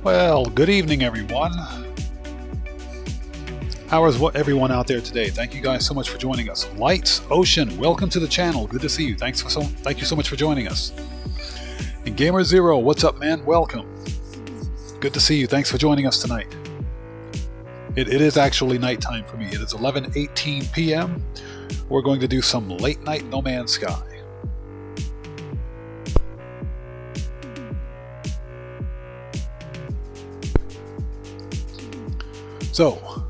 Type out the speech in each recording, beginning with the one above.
Well, good evening, everyone. How is everyone out there today? Thank you guys so much for joining us. Lights, Ocean, welcome to the channel. Good to see you. Thank you so much for joining us. And Gamer Zero, what's up, man? Welcome. Good to see you. Thanks for joining us tonight. It is actually nighttime for me. It is 11:18 p.m. We're going to do some late night No Man's Sky. So,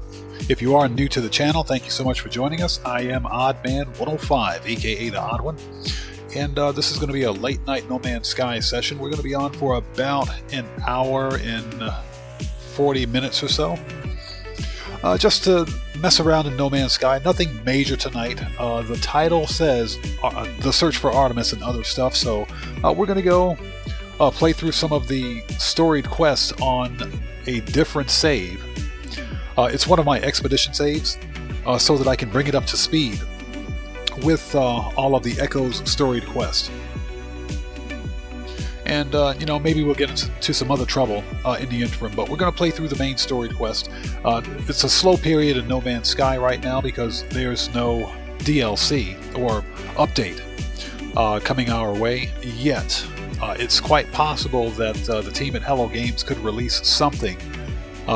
if you are new to the channel, thank you so much for joining us. I am OddMan105, aka the Odd One, and this is going to be a late night No Man's Sky session. We're going to be on for about an hour and 40 minutes or so, just to mess around in No Man's Sky. Nothing major tonight. The title says the search for Artemis and other stuff, so we're going to go play through some of the storied quests on a different save. It's one of my expedition saves, so that I can bring it up to speed with all of the Echo's storied quest. And, you know, maybe we'll get into some other trouble in the interim, but we're going to play through the main storied quest. It's a slow period in No Man's Sky right now because there's no DLC or update coming our way yet. It's quite possible that the team at Hello Games could release something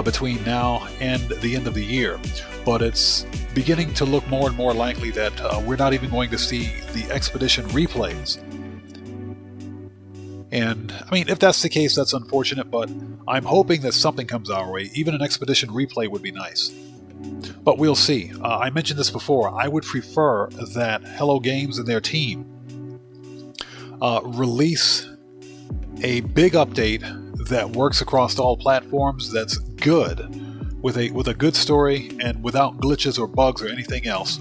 between now and the end of the year, but it's beginning to look more and more likely that we're not even going to see the expedition replays. And I mean, if that's the case, that's unfortunate, but I'm hoping that something comes our way. Even an expedition replay would be nice, but we'll see. I mentioned this before. I would prefer that Hello Games and their team release a big update that works across all platforms, that's good, with a good story and without glitches or bugs or anything else,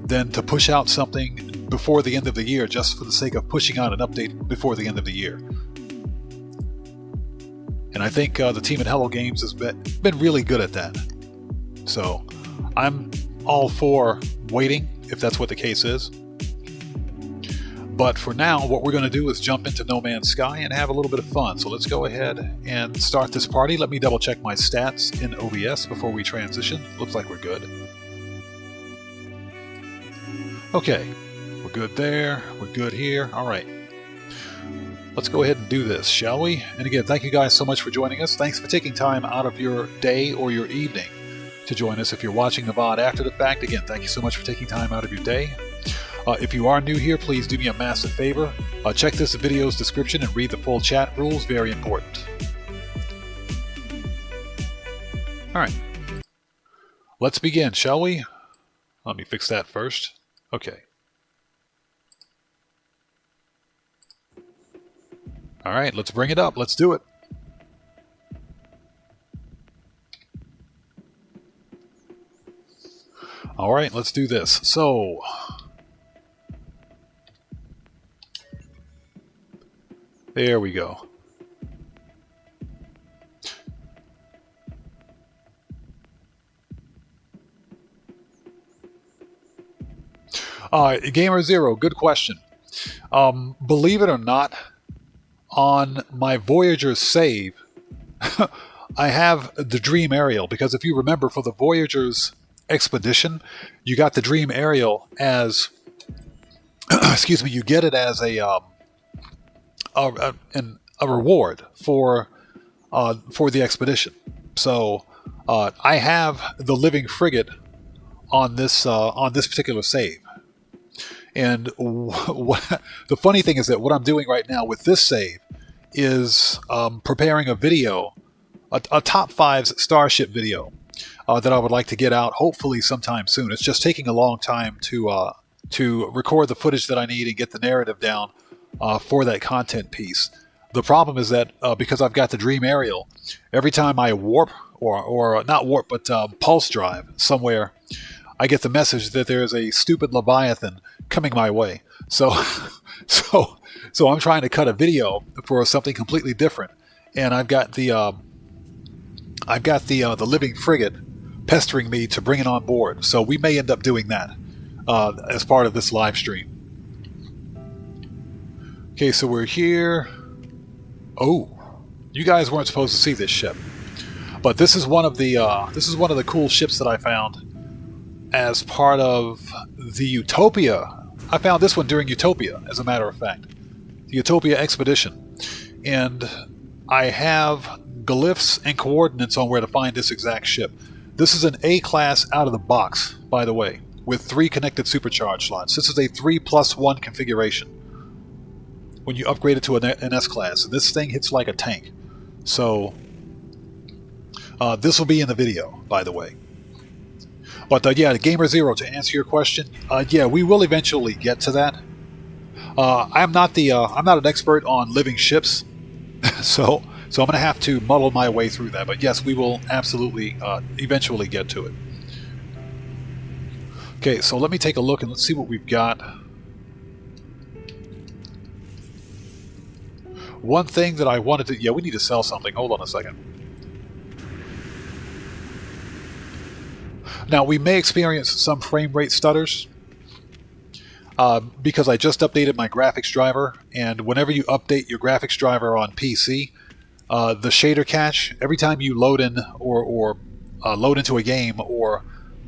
than to push out something before the end of the year just for the sake of pushing out an update before the end of the year. And I think the team at Hello Games has been really good at that. So I'm all for waiting, if that's what the case is. But for now, what we're going to do is jump into No Man's Sky and have a little bit of fun. So let's go ahead and start this party. Let me double check my stats in OBS before we transition. Looks like we're good. Okay, we're good there. We're good here. All right. Let's go ahead and do this, shall we? And again, thank you guys so much for joining us. Thanks for taking time out of your day or your evening to join us. If you're watching the VOD after the fact, again, thank you so much for taking time out of your day. If you are new here, please do me a massive favor. Check this video's description and read the full chat rules. Very important. Alright. Let's begin, shall we? Let me fix that first. Okay. Alright, let's bring it up. Let's do it. Alright, let's do this. So, there we go. Gamer Zero, good question. Believe it or not, on my Voyager save, I have the Dream Aerial, because if you remember, for the Voyager's expedition, you got the Dream Aerial as, excuse me, you get it as a reward for the expedition. So I have the living frigate on this particular save. And the funny thing is that what I'm doing right now with this save is preparing a video, a top 5 Starship video that I would like to get out hopefully sometime soon. It's just taking a long time to record the footage that I need and get the narrative down for that content piece. The problem is that because I've got the Dream Aerial, every time I warp, or not warp, but pulse drive somewhere, I get the message that there's a stupid Leviathan coming my way. So I'm trying to cut a video for something completely different, and I've got the living frigate pestering me to bring it on board. So we may end up doing that as part of this live stream. Okay, so we're here. Oh, You guys weren't supposed to see this ship, but this is one of the cool ships that I found as part of the Utopia. I found this one during Utopia, as a matter of fact, the Utopia expedition, and I have glyphs and coordinates on where to find this exact ship. This is an A-class out of the box, by the way, with 3 connected supercharge slots. This is a 3+1 configuration when you upgrade it to an S-class. And this thing hits like a tank. So, this will be in the video, by the way. But yeah, Gamer Zero, to answer your question, yeah, we will eventually get to that. I'm not an expert on living ships, so I'm going to have to muddle my way through that. But yes, we will absolutely eventually get to it. Okay, so let me take a look and let's see what we've got. One thing that I wanted to... Yeah, we need to sell something. Hold on a second. Now, we may experience some frame rate stutters because I just updated my graphics driver, and whenever you update your graphics driver on PC, the shader cache, every time you load in or load into a game or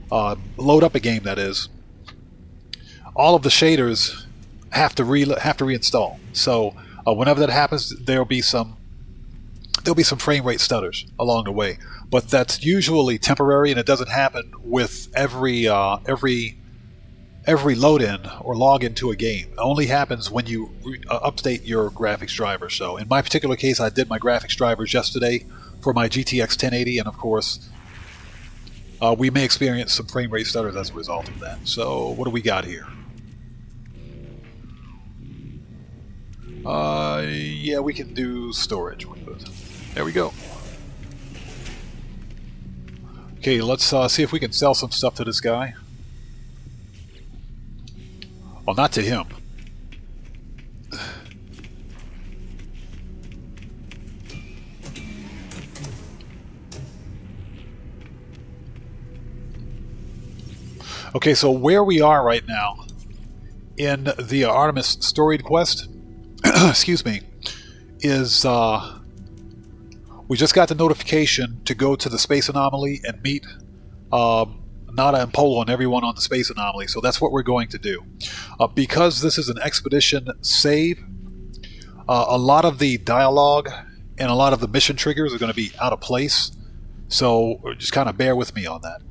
load up a game, that is, all of the shaders have to reinstall. So whenever that happens, there'll be some frame rate stutters along the way. But that's usually temporary, and it doesn't happen with every load in or log into a game. It only happens when you update your graphics driver. So in my particular case, I did my graphics drivers yesterday for my GTX 1080, and of course, we may experience some frame rate stutters as a result of that. So what do we got here? Yeah, we can do storage with it. There we go. Okay, let's see if we can sell some stuff to this guy. Well, not to him. Okay, so where we are right now in the Artemis storied quest, excuse me, is we just got the notification to go to the space anomaly and meet Nada and Polo and everyone on the space anomaly. So that's what we're going to do. Because this is an expedition save, a lot of the dialogue and a lot of the mission triggers are going to be out of place. So just kind of bear with me on that.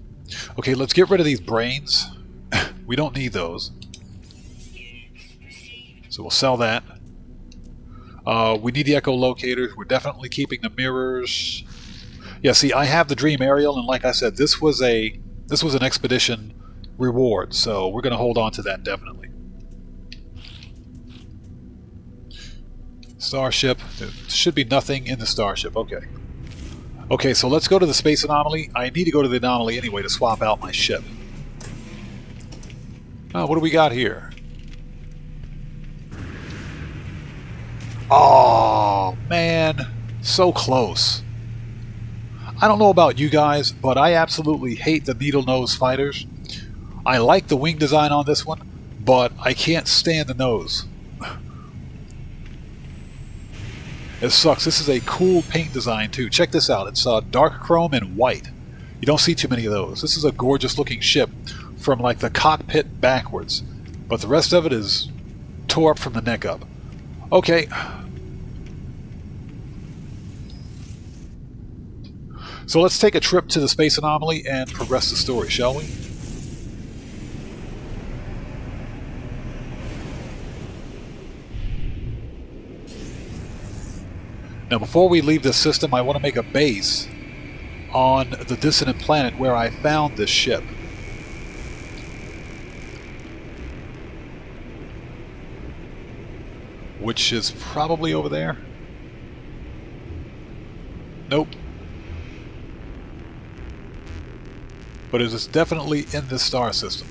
Okay, let's get rid of these brains. We don't need those. So we'll sell that. We need the echolocators. We're definitely keeping the mirrors. Yeah, see, I have the Dream Aerial, and like I said, this was an expedition reward, so we're going to hold on to that definitely. Starship. There should be nothing in the starship. Okay. Okay, so let's go to the space anomaly. I need to go to the anomaly anyway to swap out my ship. Oh, what do we got here? Oh, man. So close. I don't know about you guys, but I absolutely hate the needle nose fighters. I like the wing design on this one, but I can't stand the nose. It sucks. This is a cool paint design too. Check this out. It's dark chrome and white. You don't see too many of those. This is a gorgeous looking ship from like the cockpit backwards, but the rest of it is tore up from the neck up. Okay. So let's take a trip to the space anomaly and progress the story, shall we? Now, before we leave this system, I want to make a base on the dissonant planet where I found this ship. Which is probably over there. Nope. But it is definitely in this star system.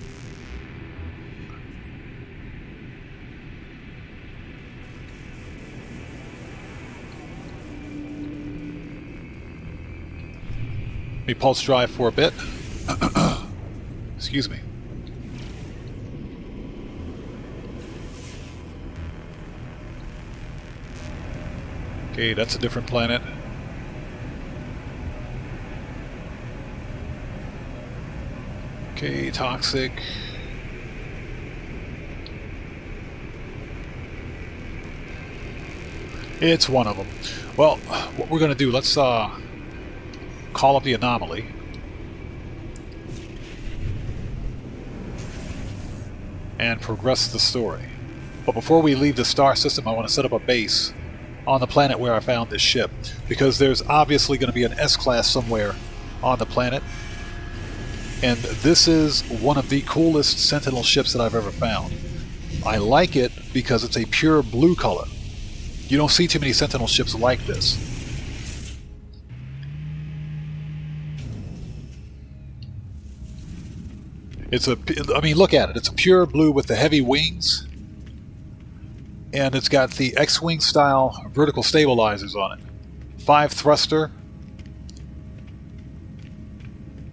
Let me pulse drive for a bit. Excuse me. Okay, that's a different planet. Okay, toxic. It's one of them. Well, what we're going to do, let's call up the anomaly. And progress the story. But before we leave the star system, I want to set up a base on the planet where I found this ship, because there's obviously going to be an S-class somewhere on the planet, and this is one of the coolest Sentinel ships that I've ever found. I like it because it's a pure blue color. You don't see too many Sentinel ships like this. I mean, look at it. It's a pure blue with the heavy wings, and it's got the X-Wing style vertical stabilizers on it. 5 thruster,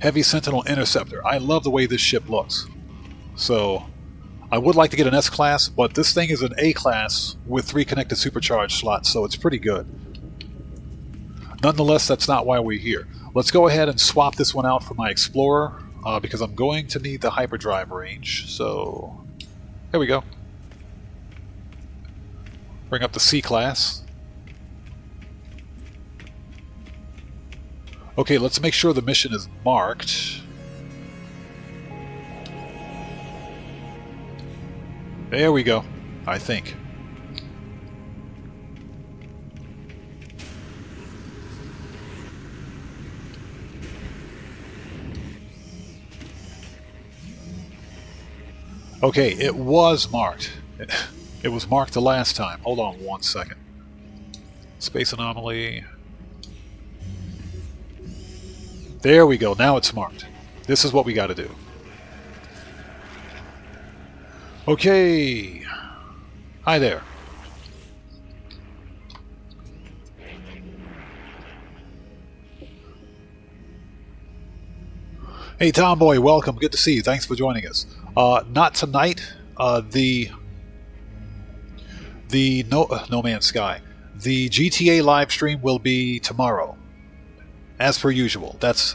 heavy Sentinel interceptor. I love the way this ship looks. So, I would like to get an S-class, but this thing is an A-class with 3 connected supercharged slots, so it's pretty good. Nonetheless, that's not why we're here. Let's go ahead and swap this one out for my Explorer, because I'm going to need the hyperdrive range. So, there we go. Bring up the C-class. Okay, let's make sure the mission is marked. There we go, I think. Okay, it was marked. It was marked the last time. Hold on one second. Space anomaly. There we go. Now it's marked. This is what we got to do. Okay. Hi there. Hey Tomboy, welcome. Good to see you. Thanks for joining us. Not tonight. The No Man's Sky. The GTA live stream will be tomorrow, as per usual. It's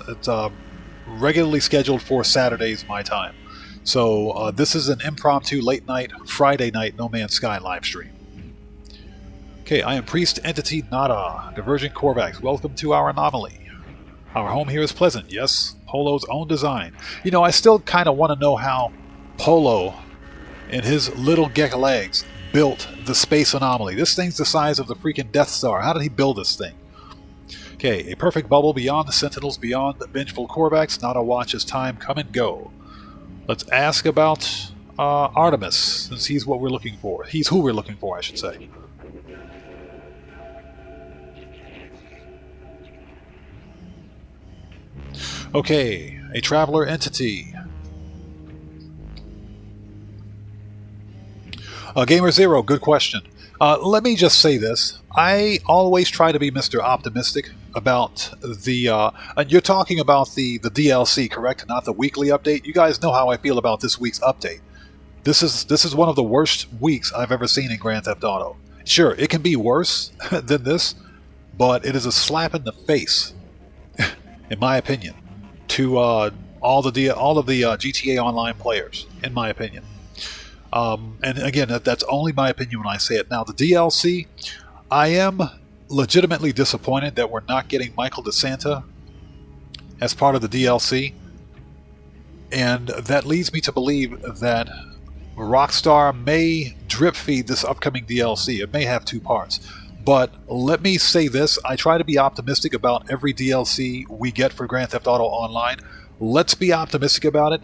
regularly scheduled for Saturdays my time. So this is an impromptu late night Friday night No Man's Sky live stream. Okay, I am Priest Entity Nada, Divergent Korvax. Welcome to our anomaly. Our home here is pleasant. Yes, Polo's own design. You know, I still kind of want to know how Polo and his little gecko legs built the space anomaly. This thing's the size of the freaking Death Star. How did he build this thing? Okay, a perfect bubble beyond the Sentinels, beyond the vengeful Korvax. Nada watches time come and go. Let's ask about Artemis, since he's what we're looking for. He's who we're looking for, I should say. Okay, a traveler entity. Gamer Zero, good question. Let me just say this. I always try to be Mr. Optimistic about the... and you're talking about the DLC, correct? Not the weekly update? You guys know how I feel about this week's update. This is one of the worst weeks I've ever seen in Grand Theft Auto. Sure, it can be worse than this, but it is a slap in the face, in my opinion, to all of the GTA Online players, in my opinion. And again, that's only my opinion when I say it. Now, the DLC, I am legitimately disappointed that we're not getting Michael DeSanta as part of the DLC. And that leads me to believe that Rockstar may drip feed this upcoming DLC. It may have 2 parts. But let me say this. I try to be optimistic about every DLC we get for Grand Theft Auto Online. Let's be optimistic about it.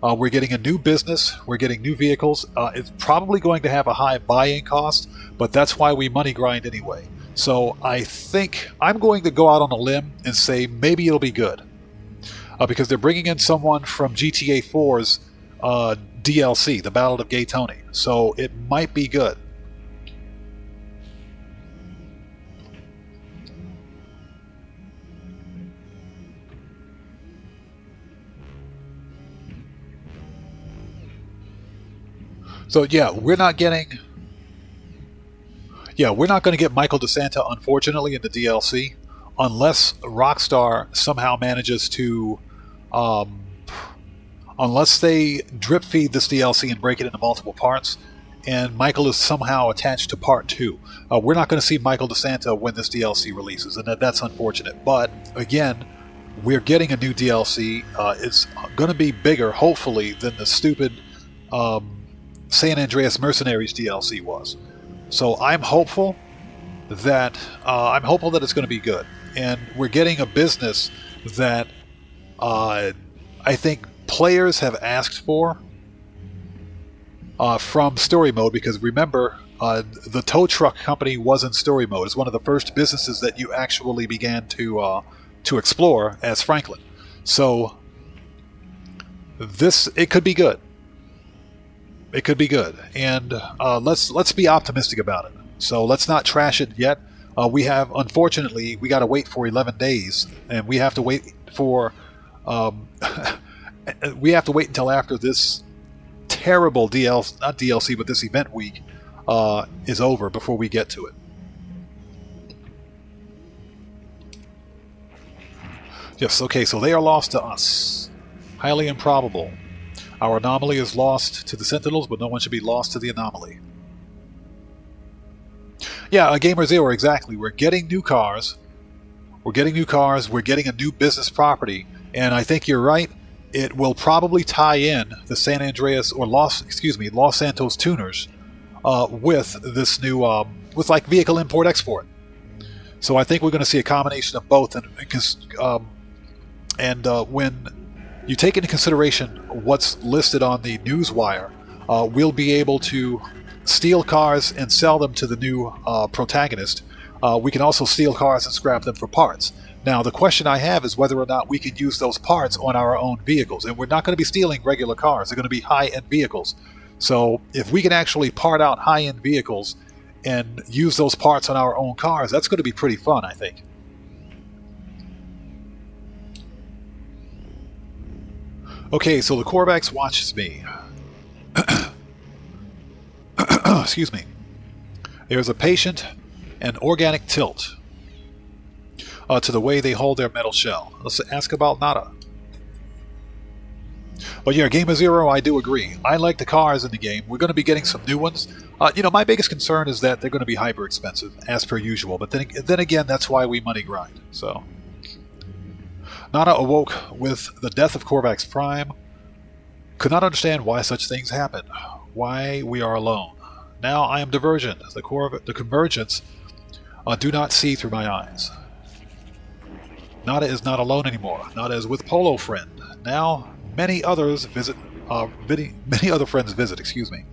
We're getting a new business. We're getting new vehicles. It's probably going to have a high buy-in cost, but that's why we money grind anyway. So I think I'm going to go out on a limb and say maybe it'll be good. Because they're bringing in someone from GTA 4's DLC, The Battle of Gay Tony. So it might be good. So yeah, we're not getting... Yeah, we're not going to get Michael DeSanta, unfortunately, in the DLC, unless Rockstar somehow manages to, unless they drip feed this DLC and break it into multiple parts, and Michael is somehow attached to Part 2. We're not going to see Michael DeSanta when this DLC releases, and that's unfortunate. But, again, we're getting a new DLC. It's going to be bigger, hopefully, than the stupid San Andreas Mercenaries DLC was. So I'm hopeful that it's going to be good, and we're getting a business that I think players have asked for from story mode. Because remember, the tow truck company was in story mode. It's one of the first businesses that you actually began to explore as Franklin. So it could be good. It could be good, and let's be optimistic about it. So let's not trash it yet. Unfortunately, we got to wait for 11 days, and we have to wait for until after this terrible not DLC, but this event week is over before we get to it. Yes. Okay. So they are lost to us. Highly improbable. Our anomaly is lost to the Sentinels, but no one should be lost to the anomaly. Yeah, Gamer Zero, exactly. We're getting new cars. We're getting a new business property, and I think you're right. It will probably tie in the San Andreas or Los Santos tuners with this new with like vehicle import export. So I think we're going to see a combination of both, and when you take into consideration what's listed on the newswire, we'll be able to steal cars and sell them to the new protagonist. We can also steal cars and scrap them for parts. Now, the question I have is whether or not we can use those parts on our own vehicles. And we're not going to be stealing regular cars. They're going to be high-end vehicles. So if we can actually part out high-end vehicles and use those parts on our own cars, that's going to be pretty fun, I think. Okay, so the Korvax watches me. Excuse me. There's a patient and organic tilt to the way they hold their metal shell. Let's ask about Nada. But yeah, Gamer Zero, I do agree. I like the cars in the game. We're going to be getting some new ones. My biggest concern is that they're going to be hyper expensive, as per usual. But then again, that's why we money grind. So Nada awoke with the death of Korvax Prime. Could not understand why such things happen. Why we are alone. Now I am divergent. The convergence do not see through my eyes. Nada is not alone anymore. Nada is with Polo Friend. Now many others visit. Many other friends visit. Excuse me.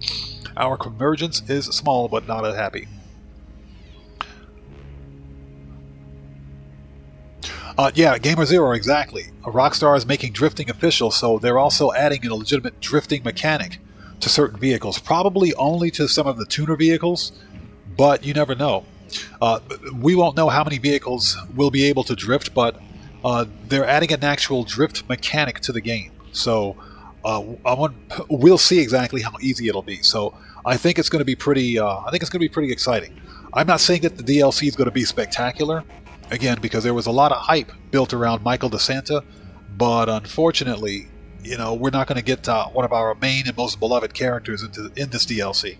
Our convergence is small, but not happy. Yeah, Gamer Zero, exactly. Rockstar is making drifting official, so they're also adding a legitimate drifting mechanic to certain vehicles. Probably only to some of the tuner vehicles, but you never know. We won't know how many vehicles will be able to drift, but they're adding an actual drift mechanic to the game. So we'll see exactly how easy it'll be. So I think it's going to be pretty. Exciting. I'm not saying that the DLC is going to be spectacular. Again, because there was a lot of hype built around Michael DeSanta, but unfortunately, we're not going to get one of our main and most beloved characters in this DLC.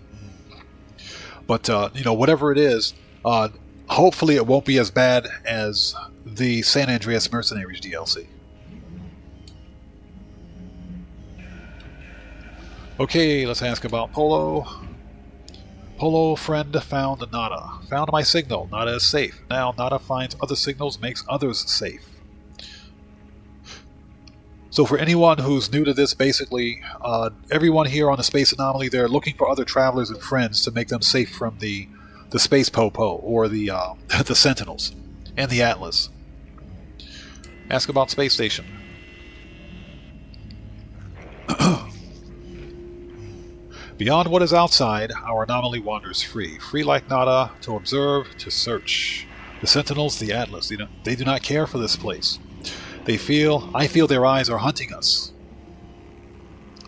But whatever it is, hopefully it won't be as bad as the San Andreas Mercenaries DLC. Okay, let's ask about Polo. Polo Friend found Nada. Found my signal. Nada is safe. Now Nada finds other signals, makes others safe. So for anyone who's new to this, basically, everyone here on the Space Anomaly, they're looking for other travelers and friends to make them safe from the Space Popo, or the Sentinels, and the Atlas. Ask about Space Station. Beyond what is outside, our anomaly wanders free. Free like Nada, to observe, to search. The Sentinels, the Atlas, they do not care for this place. I feel their eyes are hunting us.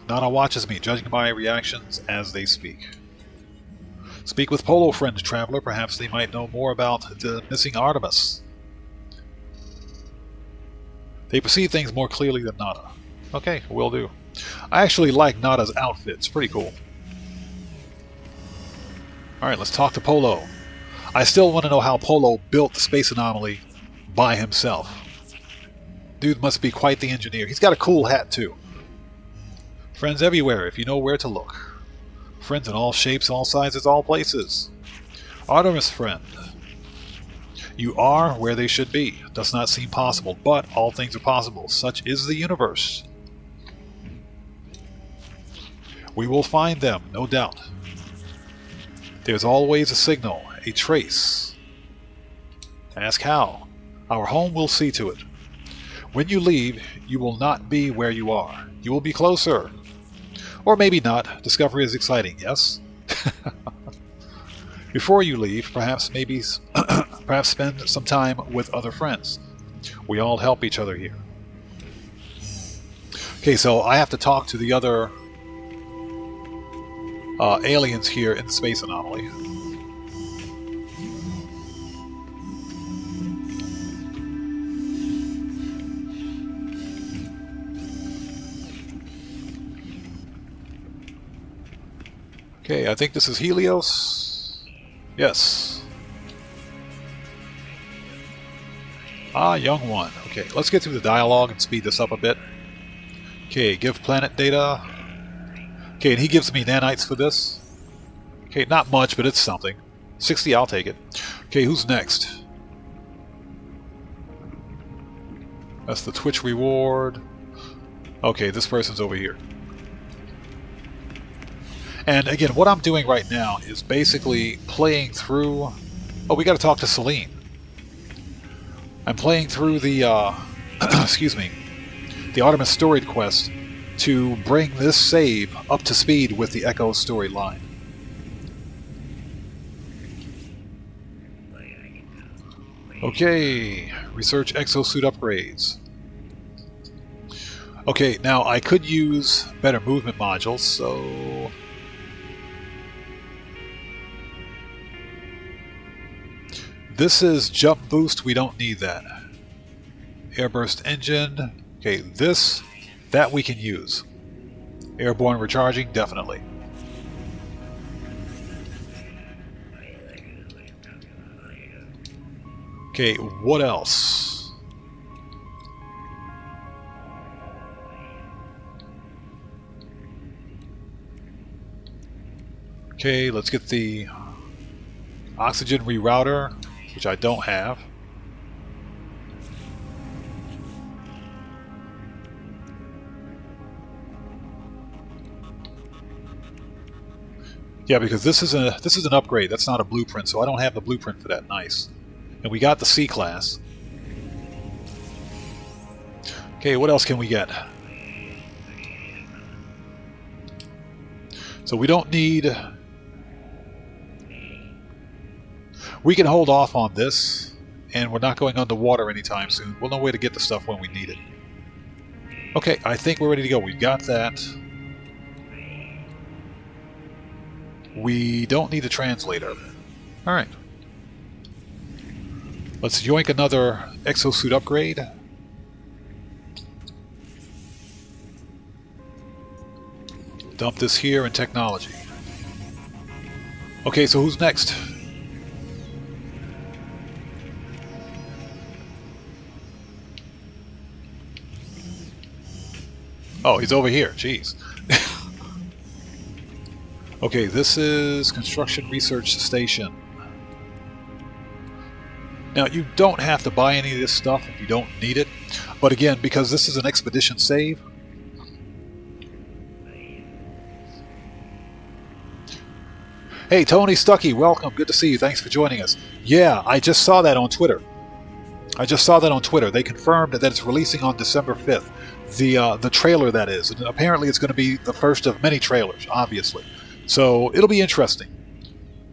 Nada watches me, judging my reactions as they speak. Speak with Polo friend, traveler. Perhaps they might know more about the missing Artemis. They perceive things more clearly than Nada. Okay, will do. I actually like Nada's outfit. It's pretty cool. Alright, let's talk to Polo. I still want to know how Polo built the space anomaly by himself. Dude must be quite the engineer. He's got a cool hat, too. Friends everywhere, if you know where to look. Friends in all shapes, all sizes, all places. Artemis friend. You are where they should be. Does not seem possible, but all things are possible. Such is the universe. We will find them, no doubt. There's always a signal, a trace. Ask how. Our home will see to it. When you leave, you will not be where you are. You will be closer. Or maybe not. Discovery is exciting, yes? Before you leave, perhaps spend some time with other friends. We all help each other here. Okay, so I have to talk to the other aliens here in the space anomaly. Okay, I think this is Helios. Yes. Ah, young one. Okay, let's get through the dialogue and speed this up a bit. Okay, give planet data. Okay, and he gives me nanites for this. Okay, not much, but it's something. 60, I'll take it. Okay, who's next? That's the Twitch reward. Okay, this person's over here. And again, what I'm doing right now is basically playing through... Oh, we got to talk to Celine. I'm playing through the, excuse me, the Artemis storied quest to bring this save up to speed with the Echo storyline. Okay, research exosuit upgrades. Okay, now I could use better movement modules, so... This is jump boost, we don't need that. Airburst engine, okay, that we can use. Airborne recharging, definitely. Okay, what else? Okay, let's get the oxygen rerouter, which I don't have. Yeah, because this is an upgrade. That's not a blueprint, so I don't have the blueprint for that. Nice. And we got the C class. Okay, what else can we get? So we don't need... We can hold off on this, and we're not going underwater anytime soon. We'll know where to get the stuff when we need it. Okay, I think we're ready to go. We've got that. We don't need a translator. Alright. Let's yoink another exosuit upgrade. Dump this here in technology. Okay, so who's next? Oh, he's over here. Jeez. Okay, this is Construction Research Station. Now, you don't have to buy any of this stuff if you don't need it. But again, because this is an expedition save... Hey, Tony Stuckey, welcome. Good to see you. Thanks for joining us. Yeah, I just saw that on Twitter. They confirmed that it's releasing on December 5th. The trailer, that is. And apparently it's going to be the first of many trailers, obviously. So it'll be interesting.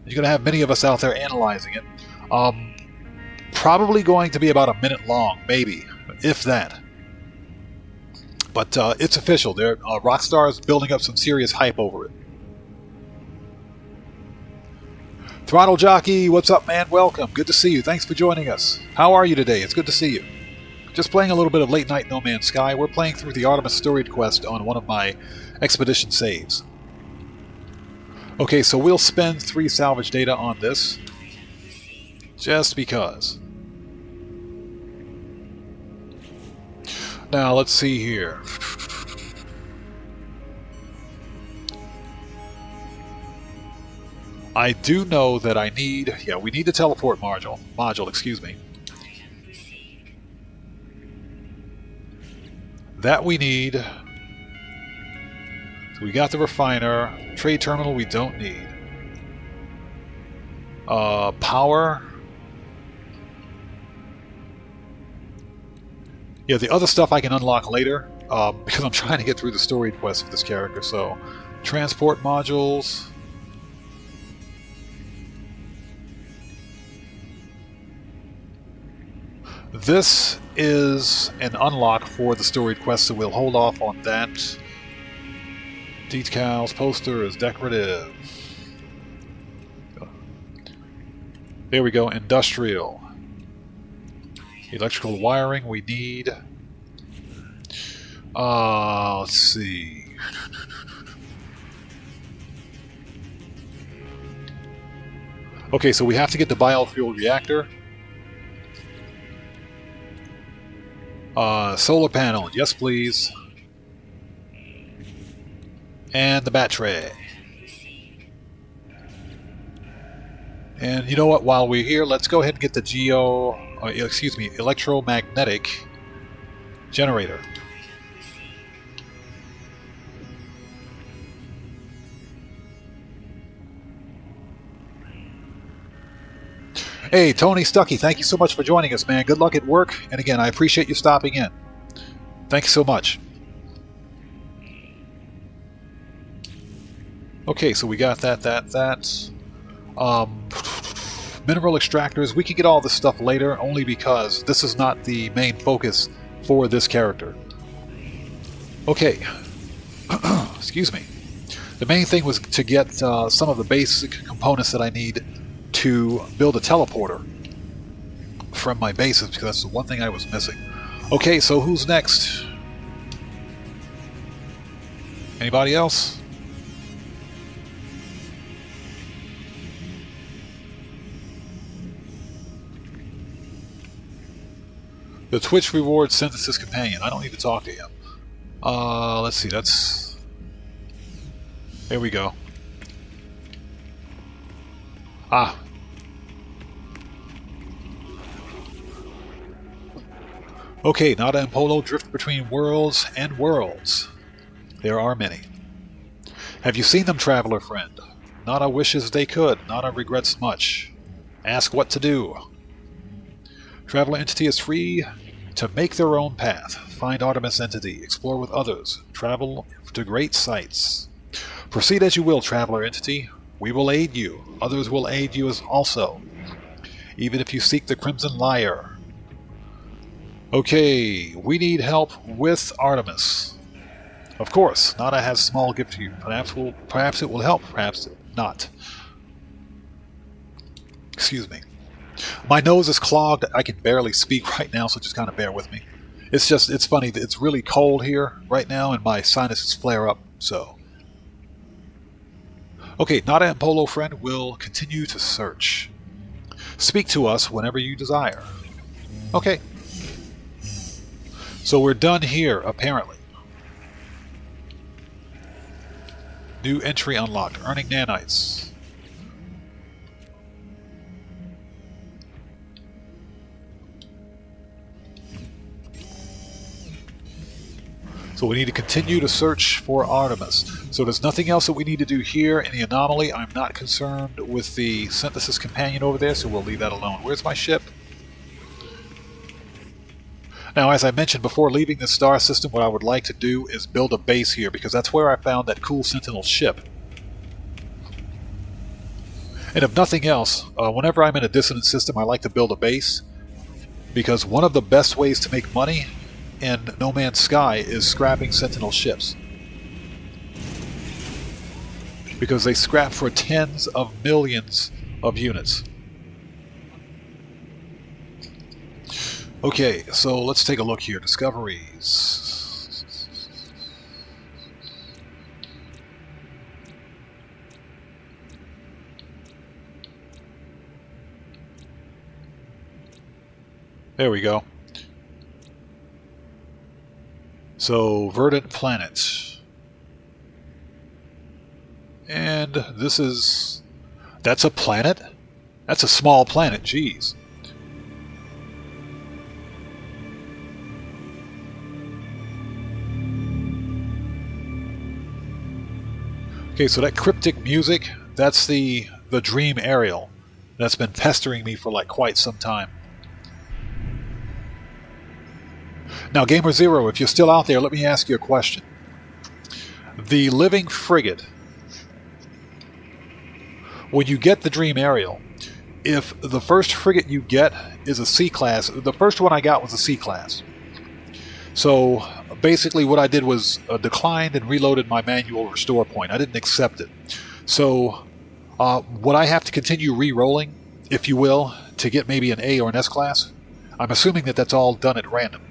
You're going to have many of us out there analyzing it. Probably going to be about a minute long, maybe, if that. But it's official. Rockstar is building up some serious hype over it. Throttle Jockey, what's up, man? Welcome. Good to see you. Thanks for joining us. How are you today? It's good to see you. Just playing a little bit of Late Night No Man's Sky. We're playing through the Artemis storied quest on one of my expedition saves. Okay, so we'll spend 3 salvage data on this. Just because. Now, let's see here. I do know that I need... Yeah, we need the teleport module, excuse me. That we need. So we got the refiner. Trade terminal we don't need. Power. Yeah, the other stuff I can unlock later, because I'm trying to get through the story quest of this character. So, transport modules. This is an unlock for the storied quest, so we'll hold off on that. Decals, poster is decorative. There we go, industrial. Electrical wiring we need. Let's see. Okay, so we have to get the biofuel reactor. Solar panel, yes please. And the battery. And you know what, while we're here, let's go ahead and get the electromagnetic generator. Hey, Tony Stuckey, thank you so much for joining us, man. Good luck at work. And again, I appreciate you stopping in. Thanks so much. Okay, so we got that. Mineral extractors, we could get all this stuff later, only because this is not the main focus for this character. Okay. Excuse me. The main thing was to get some of the basic components that I need to build a teleporter from my bases, because that's the one thing I was missing. Okay, so who's next? Anybody else? The Twitch reward synthesis companion. I don't need to talk to him. Let's see, that's... There we go. Ah. Okay, Nada and Polo drift between worlds and worlds. There are many. Have you seen them, traveler friend? Nada wishes they could. Nada regrets much. Ask what to do. Traveler entity is free to make their own path. Find Artemis entity. Explore with others. Travel to great sights. Proceed as you will, traveler entity. We will aid you. Others will aid you as also. Even if you seek the Crimson Lyre. Okay, we need help with Artemis. Of course, Nada has a small gift for you. Perhaps it will help, perhaps not. Excuse me. My nose is clogged. I can barely speak right now, so just kind of bear with me. It's funny. It's really cold here right now, and my sinuses flare up, so... Okay, Nada and Polo friend will continue to search. Speak to us whenever you desire. Okay. So we're done here, apparently. New entry unlocked. Earning nanites. So we need to continue to search for Artemis. So there's nothing else that we need to do here in the anomaly. I'm not concerned with the synthesis companion over there, so we'll leave that alone. Where's my ship? Now, as I mentioned before leaving the star system, what I would like to do is build a base here, because that's where I found that cool Sentinel ship. And if nothing else, whenever I'm in a dissonant system, I like to build a base, because one of the best ways to make money in No Man's Sky is scrapping Sentinel ships. Because they scrap for tens of millions of units. Okay, so let's take a look here. Discoveries. There we go. So, verdant planet. And this is... That's a planet? That's a small planet, jeez. Okay, so that cryptic music, that's the dream aerial that's been pestering me for like quite some time. Now, Gamer Zero, if you're still out there, let me ask you a question. The living frigate, when you get the dream aerial, if the first frigate you get is a C-class, the first one I got was a C-class. So basically what I did was declined and reloaded my manual restore point. I didn't accept it. So would I have to continue re-rolling, if you will, to get maybe an A or an S class? I'm assuming that that's all done at random.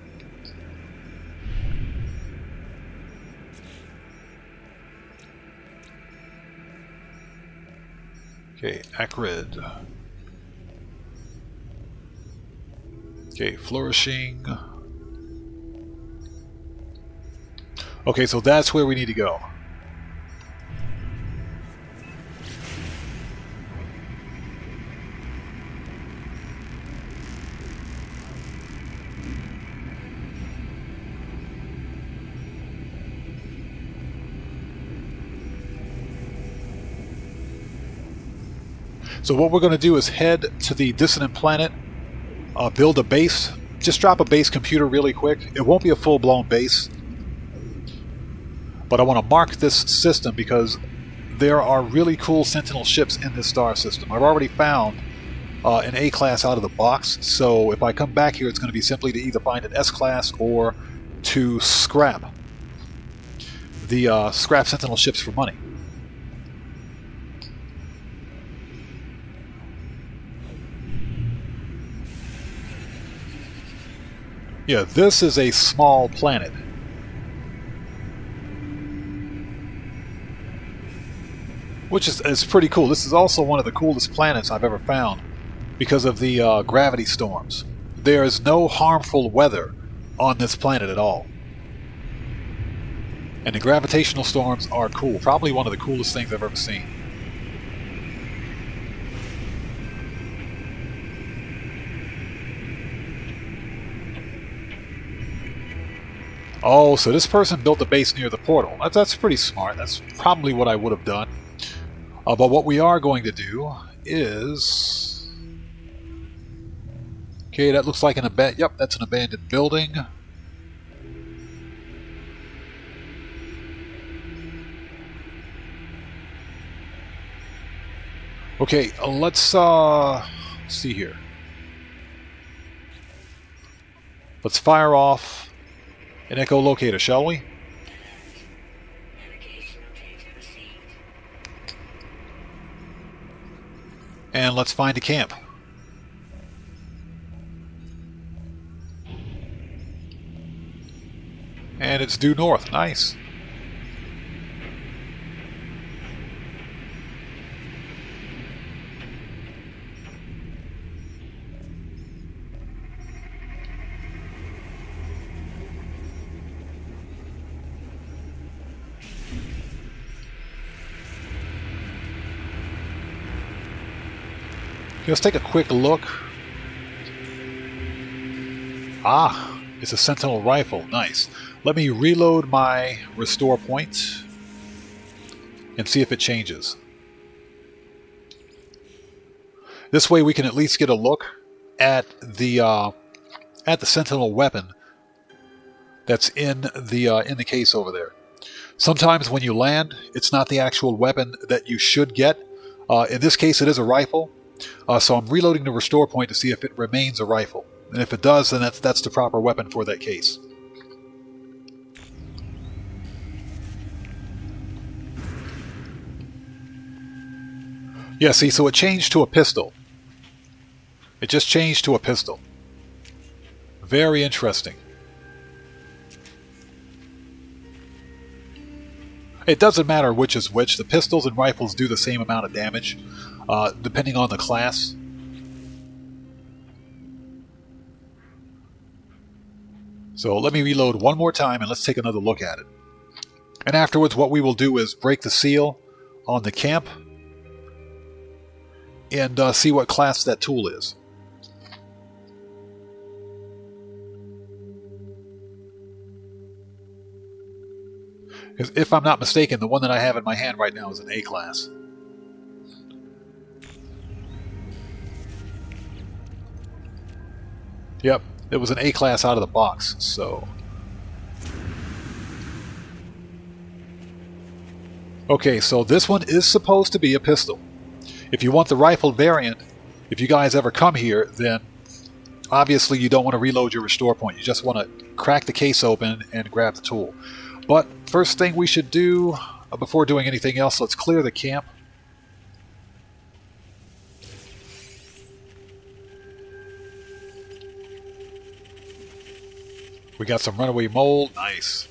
Okay, acrid. Okay, flourishing. Okay, so that's where we need to go. So what we're going to do is head to the dissonant planet, build a base. Just drop a base computer really quick. It won't be a full-blown base. But I want to mark this system because there are really cool Sentinel ships in this star system. I've already found an A-class out of the box, so if I come back here, it's going to be simply to either find an S-class or to scrap the scrap Sentinel ships for money. Yeah, this is a small planet. Which is pretty cool. This is also one of the coolest planets I've ever found because of the gravity storms. There is no harmful weather on this planet at all. And the gravitational storms are cool. Probably one of the coolest things I've ever seen. Oh, so this person built a base near the portal. That's pretty smart. That's probably what I would have done. But what we are going to do is... Okay, that looks like an abandoned... Yep, that's an abandoned building. Okay, let's see here. Let's fire off an echolocator, shall we? And let's find a camp. And it's due north. Nice. Let's take a quick look. Ah, it's a Sentinel rifle. Nice. Let me reload my restore point and see if it changes. This way we can at least get a look at the Sentinel weapon that's in the case over there. Sometimes when you land, it's not the actual weapon that you should get. In this case, it is a rifle. So I'm reloading the restore point to see if it remains a rifle. And if it does, then that's the proper weapon for that case. Yeah, see, so it changed to a pistol. It just changed to a pistol. Very interesting. It doesn't matter which is which. The pistols and rifles do the same amount of damage, depending on the class. So let me reload one more time and let's take another look at it. And afterwards, what we will do is break the seal on the camp and see what class that tool is. Because if I'm not mistaken, the one that I have in my hand right now is an A class. Yep, it was an A class out of the box, so... Okay, so this one is supposed to be a pistol. If you want the rifle variant, if you guys ever come here, then obviously you don't want to reload your restore point. You just want to crack the case open and grab the tool. But first thing we should do, before doing anything else, let's clear the camp. We got some runaway mold. Nice.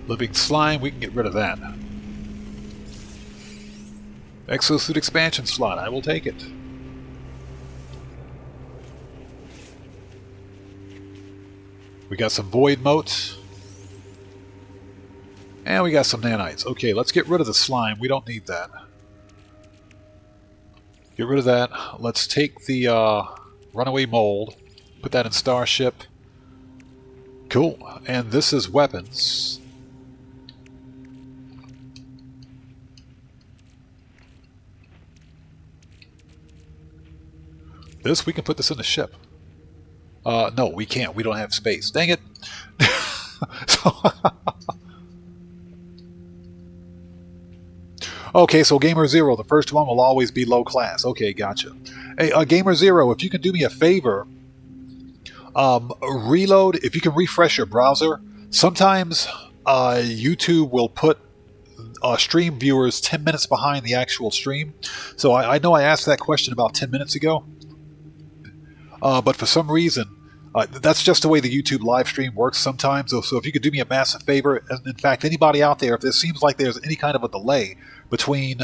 Living slime, we can get rid of that. Exosuit expansion slot, I will take it. We got some void motes. And we got some nanites. Okay, let's get rid of the slime. We don't need that. Get rid of that. Let's take the runaway mold. Put that in Starship. Cool. And this is weapons. This, we can put this in the ship. No, we can't. We don't have space. Dang it. Okay, so Gamer Zero, the first one will always be low class. Okay, gotcha. Hey, Gamer Zero, if you can do me a favor, reload, if you can refresh your browser, sometimes YouTube will put stream viewers 10 minutes behind the actual stream. So I know I asked that question about 10 minutes ago. But for some reason, that's just the way the YouTube live stream works sometimes. So if you could do me a massive favor, and in fact, anybody out there, if there seems like there's any kind of a delay between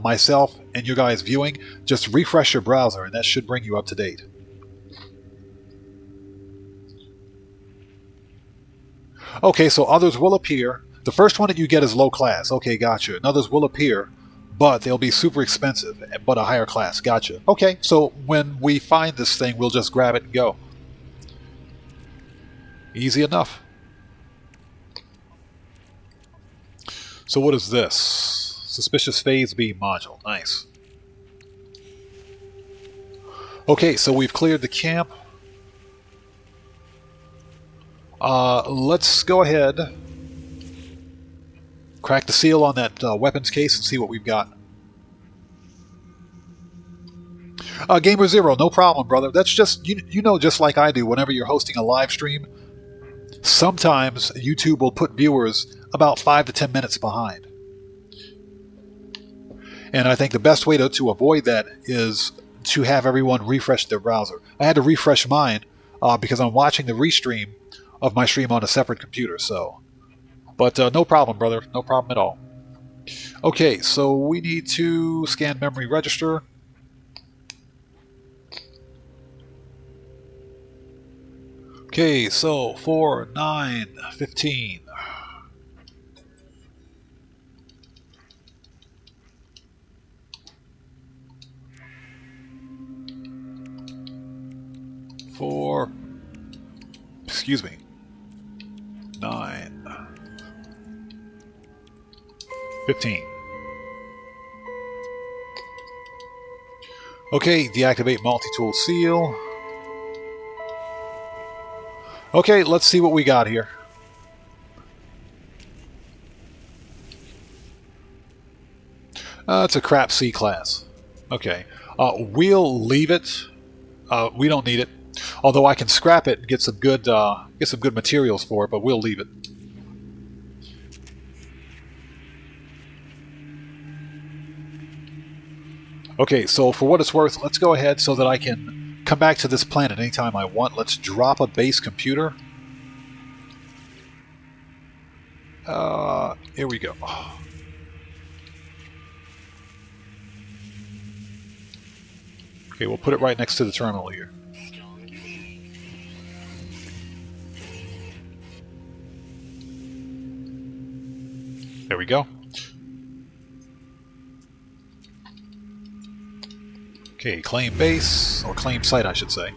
myself and you guys viewing, just refresh your browser and that should bring you up to date. Okay, so others will appear. The first one that you get is low class. Okay, gotcha. And others will appear, but they'll be super expensive, but a higher class. Gotcha. Okay, so when we find this thing, we'll just grab it and go. Easy enough. So what is this? Suspicious Phase Beam module. Nice. Okay, so we've cleared the camp. Let's go ahead, crack the seal on that weapons case and see what we've got. Gamer Zero, no problem, brother. That's just, you know, just like I do, whenever you're hosting a live stream, sometimes YouTube will put viewers about 5 to 10 minutes behind. And I think the best way to avoid that is to have everyone refresh their browser. I had to refresh mine because I'm watching the restream of my stream on a separate computer, so. But no problem, brother. No problem at all. Okay, so we need to scan memory register. Okay, so 4, 9, 15. Excuse me. 9. 15. Okay, deactivate multi-tool seal. Okay, let's see what we got here. It's a crap C class. Okay, we'll leave it. We don't need it. Although I can scrap it and get some good materials for it, but we'll leave it. Okay, so for what it's worth, let's go ahead so that I can come back to this planet anytime I want. Let's drop a base computer. Here we go. Okay, we'll put it right next to the terminal here. There we go. Okay, claim base, or claim site, I should say.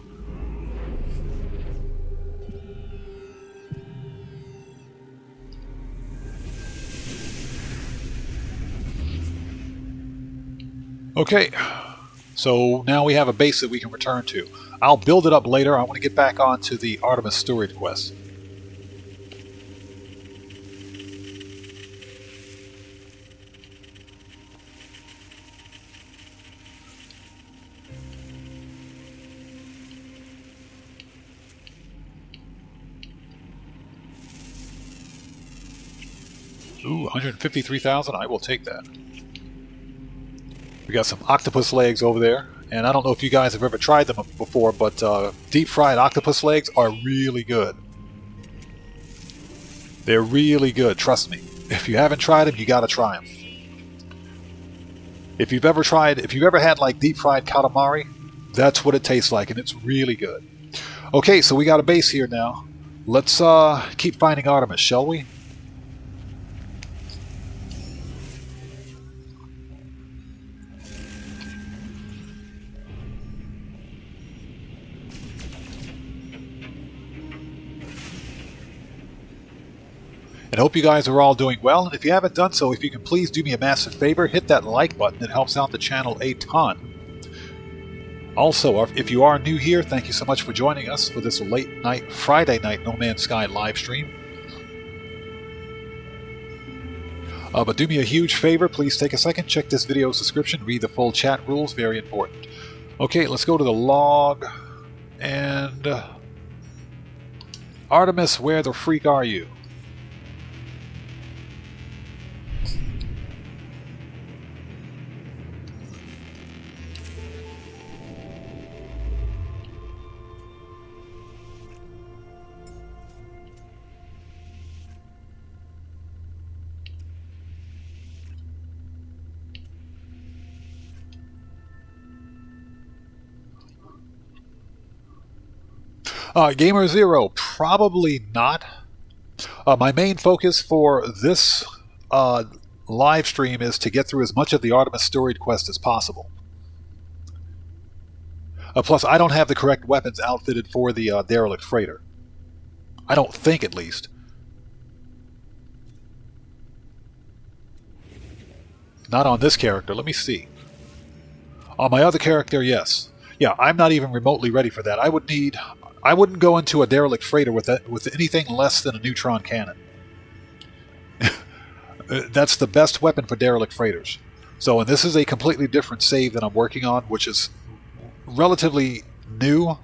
Okay, so now we have a base that we can return to. I'll build it up later. I want to get back onto the Artemis storage quest. Ooh, 153,000. I will take that. We got some octopus legs over there, and I don't know if you guys have ever tried them before, but deep-fried octopus legs are really good. They're really good, trust me. If you haven't tried them, you gotta try them. If you've ever had like deep-fried calamari, that's what it tastes like, and it's really good. Okay, so we got a base here now. Let's keep finding Artemis, shall we? And hope you guys are all doing well, and if you haven't done so, if you can please do me a massive favor, hit that like button. It helps out the channel a ton. Also, if you are new here, thank you so much for joining us for this late night, Friday night No Man's Sky live stream. But do me a huge favor, please take a second, check this video's description, read the full chat rules, very important. Okay, let's go to the log, and Artemis, where the freak are you? Gamer Zero, probably not. My main focus for this live stream is to get through as much of the Artemis storage quest as possible. Plus, I don't have the correct weapons outfitted for the derelict freighter. I don't think, at least. Not on this character. Let me see. On my other character, yes. Yeah, I'm not even remotely ready for that. I wouldn't go into a derelict freighter with anything less than a neutron cannon. That's the best weapon for derelict freighters. So, and this is a completely different save that I'm working on, which is relatively new,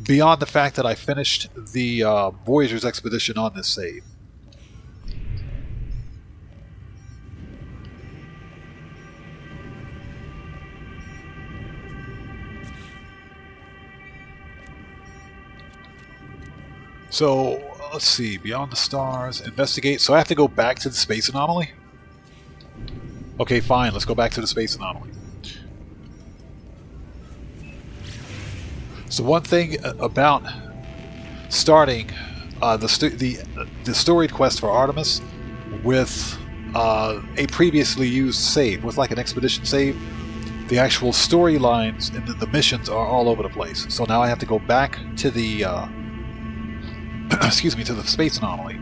beyond the fact that I finished the Voyager's expedition on this save. So, let's see, beyond the stars, investigate. So I have to go back to the space anomaly? Okay, fine, let's go back to the space anomaly. So one thing about starting the storage quest for Artemis with a previously used save, with like an expedition save, the actual storylines and the missions are all over the place. So now I have to go back to the excuse me, to the space anomaly.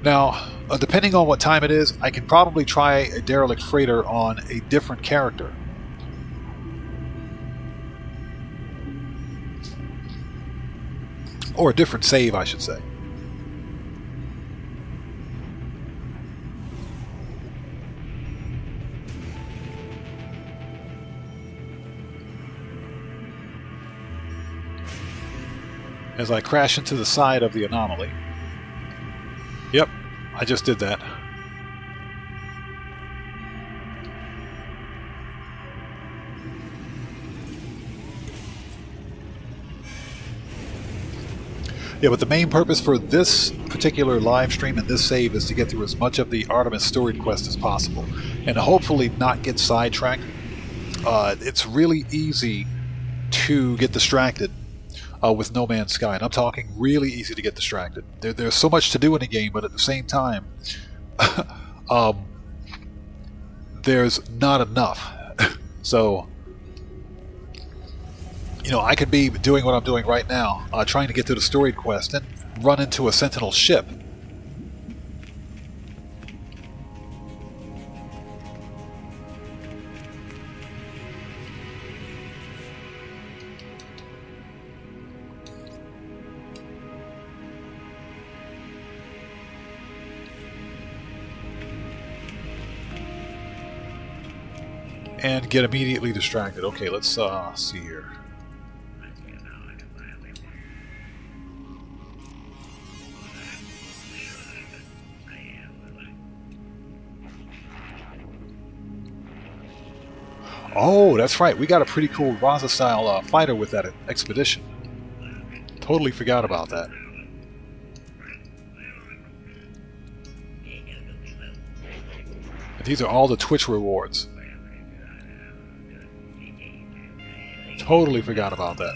Now, depending on what time it is, I can probably try a derelict freighter on a different character. Or a different save, I should say. as I crash into the side of the anomaly. Yep, I just did that. Yeah, but the main purpose for this particular live stream and this save is to get through as much of the Artemis story quest as possible, and hopefully not get sidetracked. It's really easy to get distracted with No Man's Sky, and I'm talking really easy to get distracted. There's so much to do in the game, but at the same time, there's not enough. So, you know, I could be doing what I'm doing right now, trying to get to the story quest and run into a Sentinel ship. And get immediately distracted. Okay, let's see here. Oh, that's right. We got a pretty cool Raza-style fighter with that expedition. Totally forgot about that. And these are all the Twitch rewards. Totally forgot about that.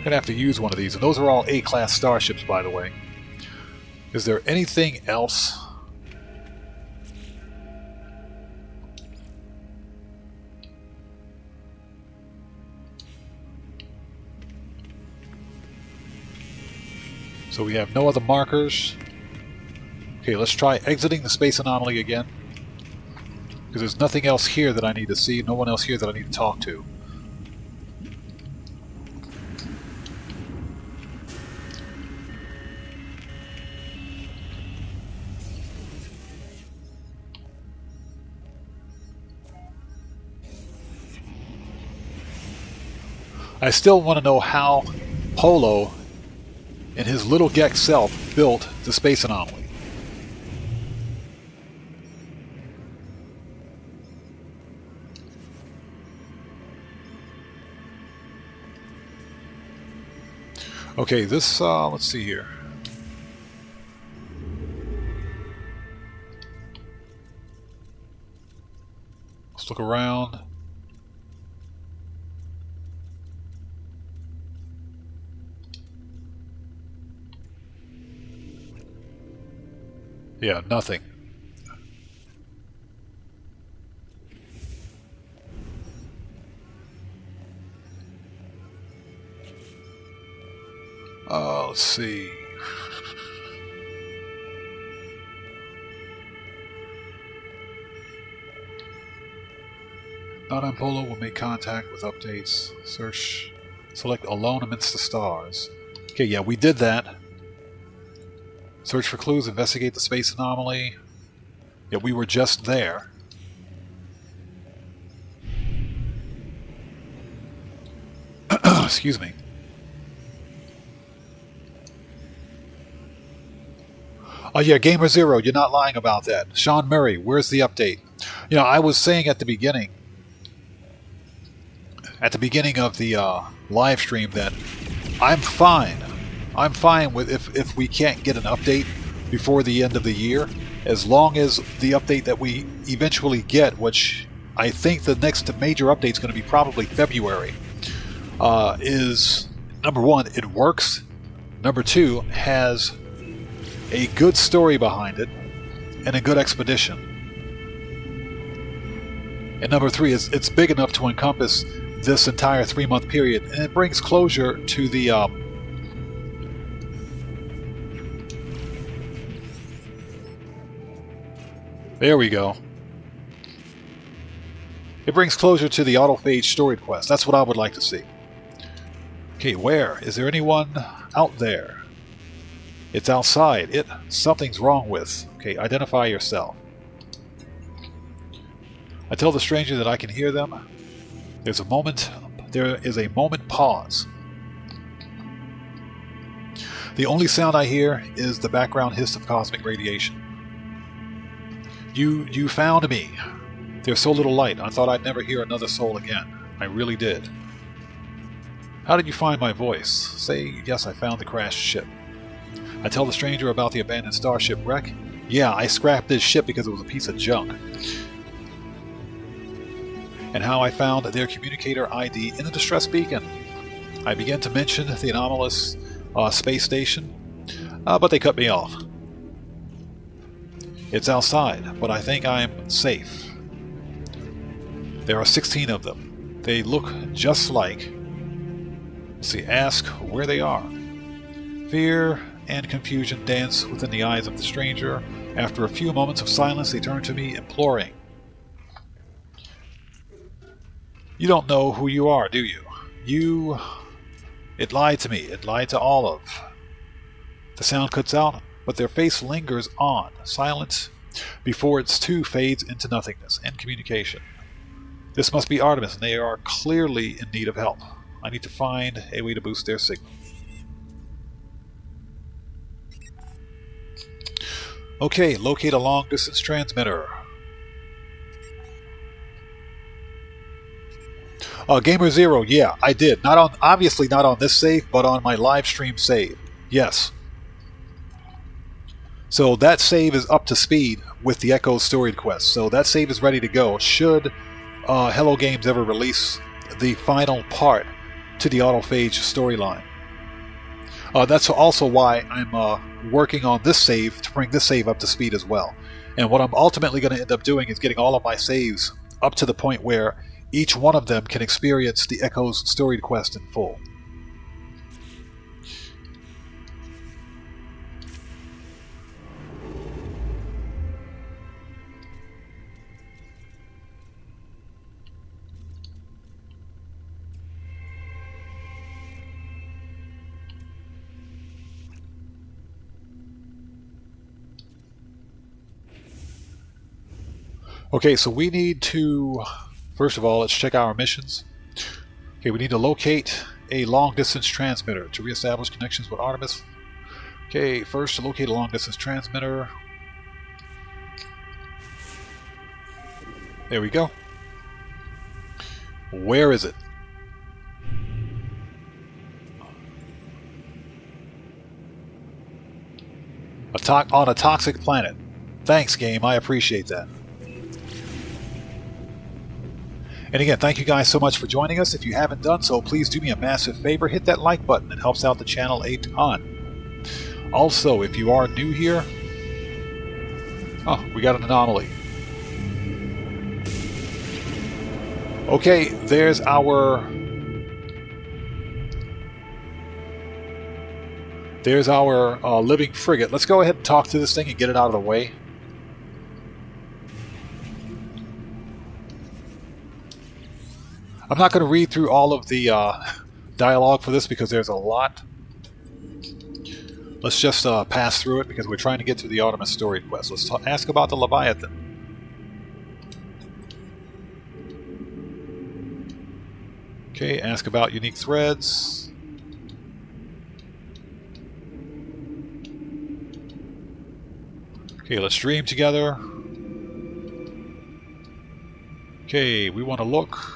Gonna have to use one of these. And those are all A-class starships, by the way. Is there anything else? So we have no other markers. Okay, let's try exiting the space anomaly again. Because there's nothing else here that I need to see, no one else here that I need to talk to. I still want to know how Polo and his little Gex self built the space anomaly. Okay, this, let's see here. Let's look around. Yeah, nothing. Let's see. Not on Polo will make contact with updates. Search. Select Alone Amidst the Stars. Okay, yeah, we did that. Search for clues, investigate the space anomaly. Yeah, we were just there. Excuse me. Oh yeah, Gamer Zero, you're not lying about that. Sean Murray, where's the update? You know, I was saying at the beginning of the live stream that I'm fine. I'm fine with if we can't get an update before the end of the year, as long as the update that we eventually get, which I think the next major update is going to be probably February, is, number one, it works, number two, has a good story behind it, and a good expedition, and number three, is it's big enough to encompass this entire 3-month period, and it brings closure to the there we go. It brings closure to the autophage story quest. That's what I would like to see. Okay, where? Is there anyone out there? It's outside. Something's wrong with. Okay, identify yourself. I tell the stranger that I can hear them. There is a moment pause. The only sound I hear is the background hiss of cosmic radiation. You found me. There's so little light, I thought I'd never hear another soul again. I really did. How did you find my voice? Say, yes, I found the crashed ship. I tell the stranger about the abandoned starship wreck. Yeah, I scrapped this ship because it was a piece of junk. And how I found their communicator ID in the distress beacon. I began to mention the anomalous space station, but they cut me off. It's outside, but I think I'm safe. There are 16 of them. They look just like... See, ask where they are. Fear and confusion dance within the eyes of the stranger. After a few moments of silence, they turn to me, imploring. You don't know who you are, do you? It lied to me. It lied to all of. The sound cuts out, but their face lingers on, silent, before its too fades into nothingness and communication. This must be Artemis, and they are clearly in need of help. I need to find a way to boost their signal. Okay, locate a long-distance transmitter. Gamer Zero, yeah, I did. Obviously not on this save, but on my live stream save. Yes. So that save is up to speed with the Echo's storied quest. So that save is ready to go. Should Hello Games ever release the final part to the autophage storyline. That's also why I'm working on this save to bring this save up to speed as well. And what I'm ultimately going to end up doing is getting all of my saves up to the point where each one of them can experience the Echo's storied quest in full. Okay, so we need to... First of all, let's check our missions. Okay, we need to locate a long-distance transmitter to reestablish connections with Artemis. Okay, first to locate a long-distance transmitter. There we go. Where is it? On a toxic planet. Thanks, game. I appreciate that. And again, thank you guys so much for joining us. If you haven't done so, please do me a massive favor. Hit that like button. It helps out the channel a ton. Also, if you are new here... Oh, we got an anomaly. Okay, there's our... living frigate. Let's go ahead and talk to this thing and get it out of the way. I'm not going to read through all of the dialogue for this because there's a lot. Let's just pass through it because we're trying to get to the Artemis story quest. Let's ask about the Leviathan. Okay, ask about unique threads. Okay, let's dream together. Okay, we want to look.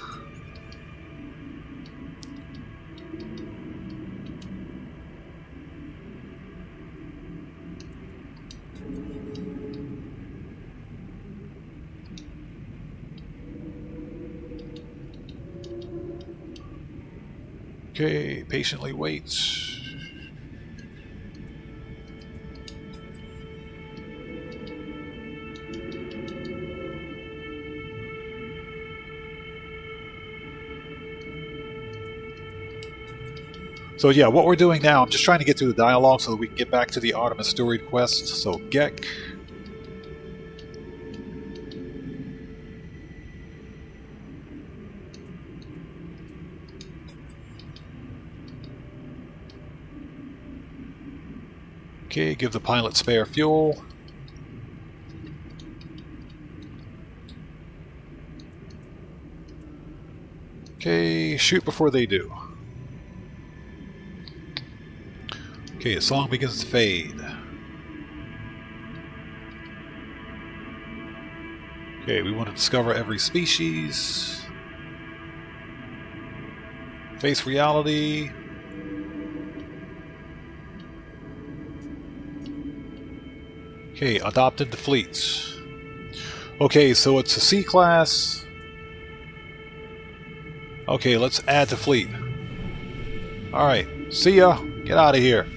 Okay, patiently wait. So yeah, what we're doing now, I'm just trying to get through the dialogue so that we can get back to the Artemis storied quest. So Gek. Okay, give the pilot spare fuel. Okay, shoot before they do. Okay, the song begins to fade. Okay, we want to discover every species. Face reality. Okay, adopt into fleets. Okay, so it's a C class. Okay, let's add to fleet. Alright, see ya. Get out of here.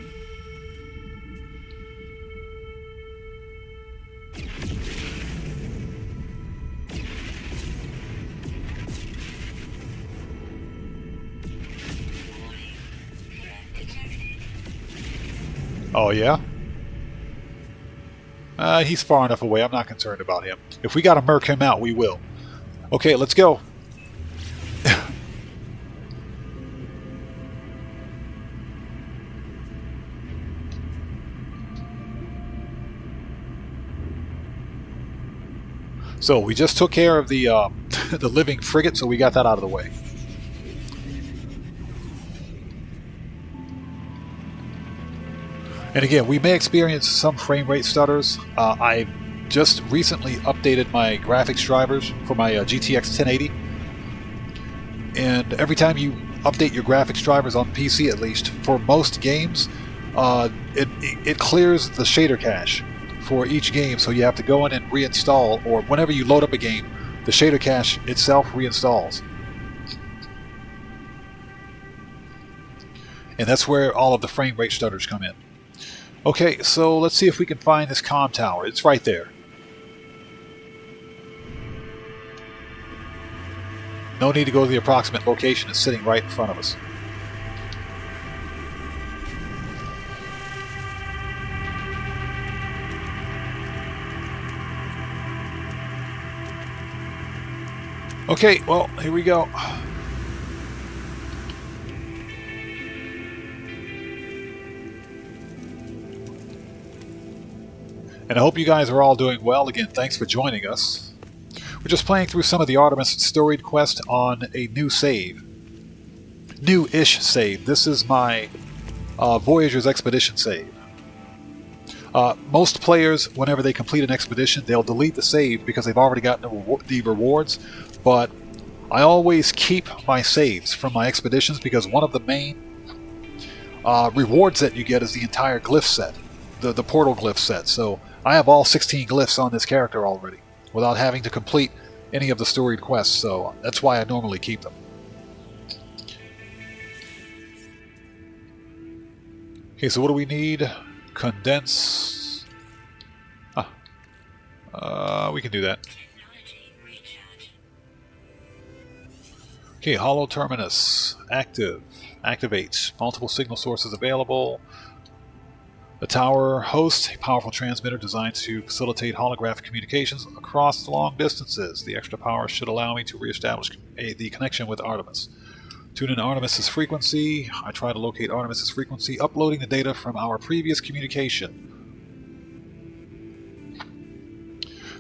Oh, yeah? He's far enough away. I'm not concerned about him. If we gotta murk him out, we will. Okay, let's go. So, we just took care of the, the living frigate, so we got that out of the way. And again, we may experience some frame rate stutters. I just recently updated my graphics drivers for my GTX 1080. And every time you update your graphics drivers on PC, at least, for most games, it clears the shader cache for each game. So you have to go in and reinstall, or whenever you load up a game, the shader cache itself reinstalls. And that's where all of the frame rate stutters come in. Okay, so let's see if we can find this comm tower. It's right there. No need to go to the approximate location. It's sitting right in front of us. Okay, well, here we go. And I hope you guys are all doing well. Again, thanks for joining us. We're just playing through some of the Artemis storied quest on a new save. New-ish save. This is my Voyager's Expedition save. Most players, whenever they complete an expedition, they'll delete the save because they've already gotten the rewards, but I always keep my saves from my expeditions because one of the main rewards that you get is the entire glyph set, the portal glyph set. So I have all 16 glyphs on this character already, without having to complete any of the storied quests, so that's why I normally keep them. Okay, so what do we need? Condense. We can do that. Okay, Hollow Terminus. Active. Activate. Multiple signal sources available. The tower hosts a powerful transmitter designed to facilitate holographic communications across long distances. The extra power should allow me to reestablish the connection with Artemis. Tune in Artemis's frequency. I try to locate Artemis's frequency, uploading the data from our previous communication.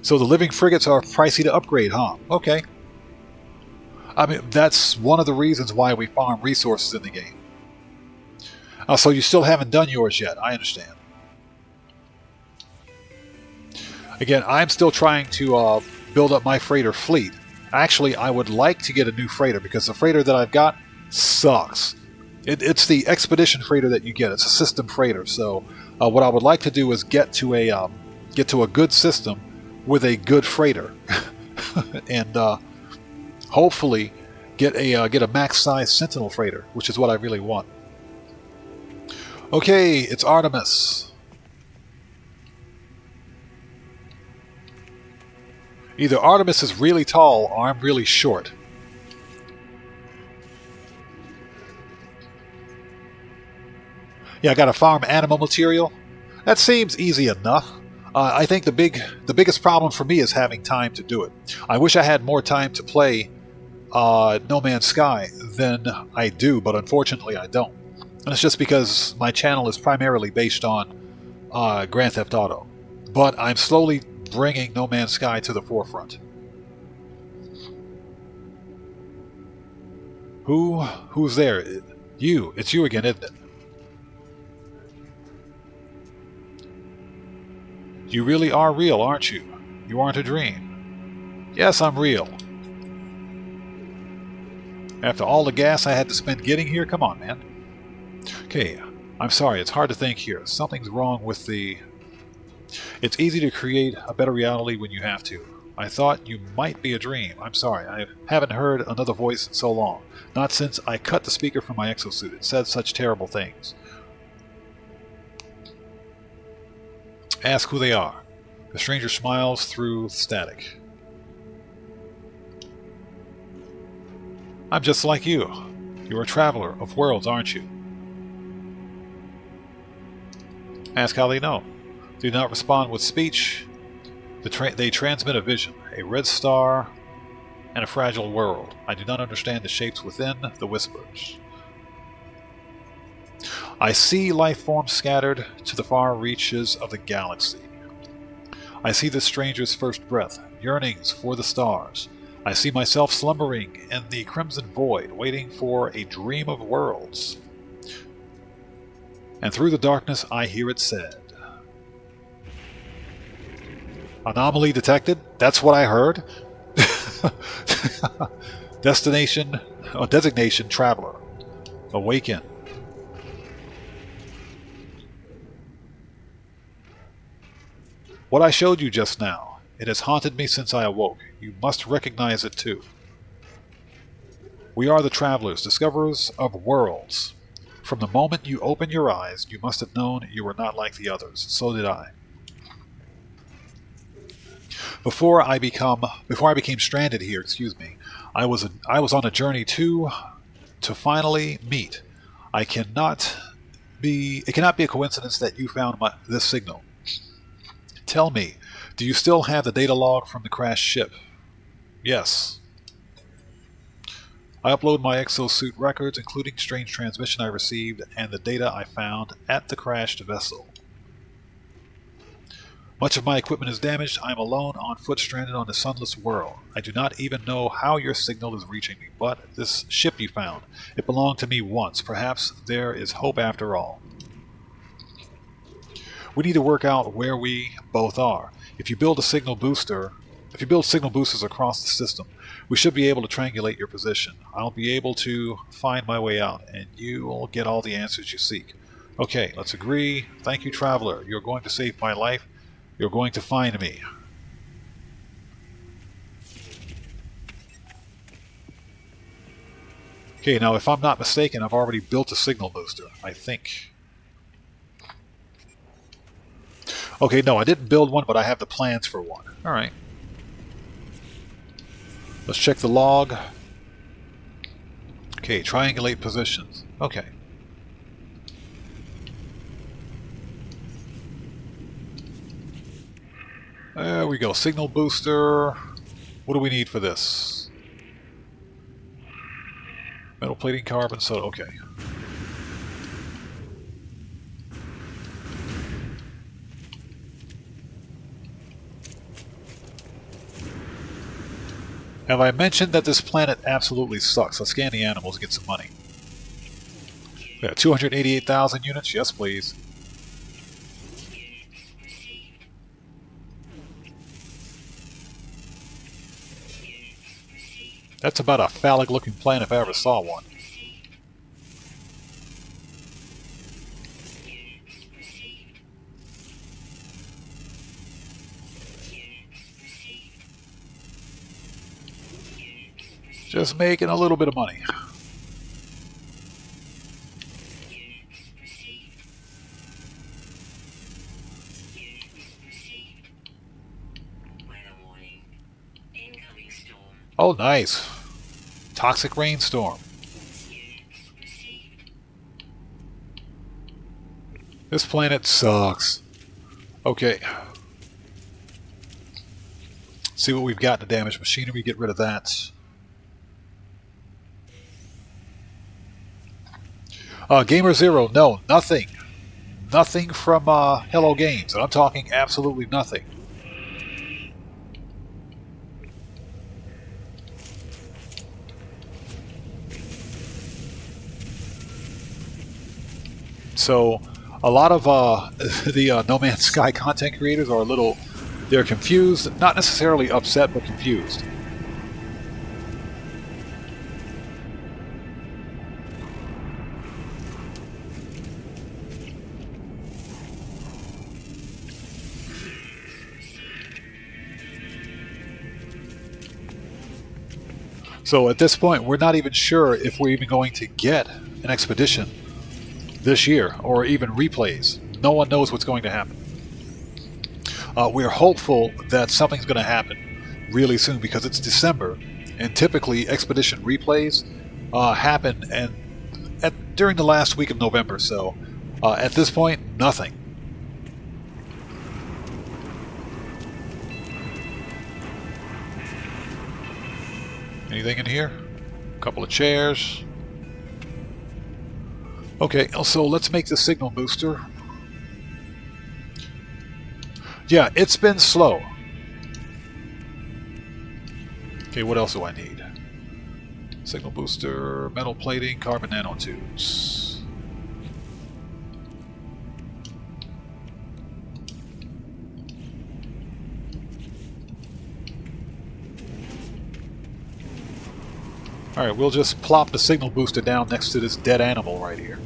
So the living frigates are pricey to upgrade, huh? Okay. I mean, that's one of the reasons why we farm resources in the game. So you still haven't done yours yet, I understand. Again, I'm still trying to build up my freighter fleet. Actually, I would like to get a new freighter because the freighter that I've got sucks. It's the expedition freighter that you get. It's a system freighter. So what I would like to do is get to a good system with a good freighter, and hopefully get a max size Sentinel freighter, which is what I really want. Okay, it's Artemis. Either Artemis is really tall or I'm really short. Yeah, I gotta farm animal material. That seems easy enough. I think the biggest problem for me is having time to do it. I wish I had more time to play No Man's Sky than I do, but unfortunately I don't. And it's just because my channel is primarily based on Grand Theft Auto. But I'm slowly bringing No Man's Sky to the forefront. Who's there? You. It's you again, isn't it? You really are real, aren't you? You aren't a dream. Yes, I'm real. After all the gas I had to spend getting here, come on, man. Okay, I'm sorry, it's hard to think here. Something's wrong with the... It's easy to create a better reality when you have to. I thought you might be a dream. I'm sorry, I haven't heard another voice in so long. Not since I cut the speaker from my exosuit. It said such terrible things. Ask who they are. The stranger smiles through static. I'm just like you. You're a traveler of worlds, aren't you? Ask how they know. Do not respond with speech. They transmit a vision, a red star, and a fragile world. I do not understand the shapes within the whispers. I see life forms scattered to the far reaches of the galaxy. I see the stranger's first breath, yearnings for the stars. I see myself slumbering in the crimson void, waiting for a dream of worlds. And through the darkness I hear it said. Anomaly detected? That's what I heard? Designation traveler. Awaken. What I showed you just now, it has haunted me since I awoke. You must recognize it too. We are the travelers, discoverers of worlds. From the moment you opened your eyes, you must have known you were not like the others. So did I. Before I became stranded here, excuse me, I was on a journey to finally meet. It cannot be a coincidence that you found this signal. Tell me, do you still have the data log from the crashed ship? Yes. I upload my exosuit records, including strange transmission I received and the data I found at the crashed vessel. Much of my equipment is damaged. I am alone, on foot, stranded on a sunless world. I do not even know how your signal is reaching me, but this ship you found, it belonged to me once. Perhaps there is hope after all. We need to work out where we both are. If you build signal boosters across the system, we should be able to triangulate your position. I'll be able to find my way out, and you will get all the answers you seek. Okay, let's agree. Thank you, traveler. You're going to save my life. You're going to find me. Okay, now if I'm not mistaken, I've already built a signal booster, I think. Okay, no, I didn't build one, but I have the plans for one. Alright. Let's check the log. Okay, triangulate positions. Okay. There we go. Signal booster. What do we need for this? Metal plating, carbon soda. Okay. Have I mentioned that this planet absolutely sucks? Let's scan the animals and get some money. Yeah, 288,000 units? Yes, please. That's about a phallic-looking planet if I ever saw one. Just making a little bit of money. Oh, nice. Toxic rainstorm. This planet sucks. Okay. See what we've got in the damaged machinery. Get rid of that. Gamer Zero, no, nothing. Nothing from Hello Games. And I'm talking absolutely nothing. So, A lot of the No Man's Sky content creators are they're confused, not necessarily upset, but confused. So at this point, we're not even sure if we're even going to get an expedition this year, or even replays. No one knows what's going to happen. We're hopeful that something's going to happen really soon because it's December, and typically expedition replays happen during the last week of November. So at this point, nothing. Anything in here? A couple of chairs. Okay, so let's make the signal booster. Yeah, it's been slow. Okay, what else do I need? Signal booster, metal plating, carbon nanotubes. Alright, we'll just plop the signal booster down next to this dead animal right here.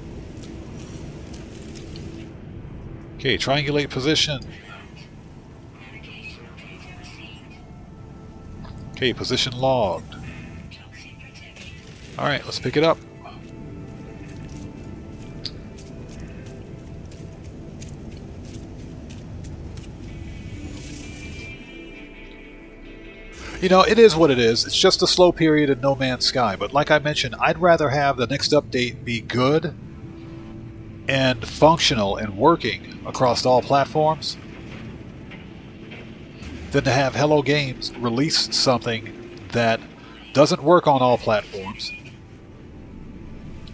Okay, triangulate position. Okay, position logged. Alright, let's pick it up. You know, it is what it is. It's just a slow period in No Man's Sky. But like I mentioned, I'd rather have the next update be good and functional and working across all platforms than to have Hello Games release something that doesn't work on all platforms.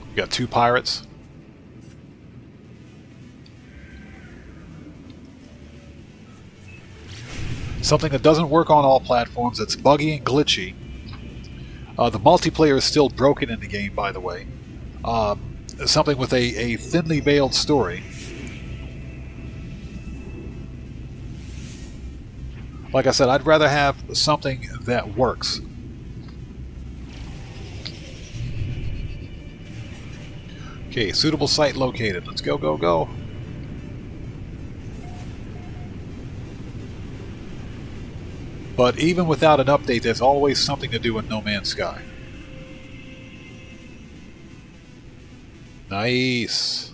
We got 2 pirates. Something that doesn't work on all platforms, that's buggy and glitchy. The multiplayer is still broken in the game, by the way. Something with a thinly veiled story. Like I said, I'd rather have something that works. Okay, suitable site located. Let's go, go, go. But even without an update, there's always something to do in No Man's Sky. Nice.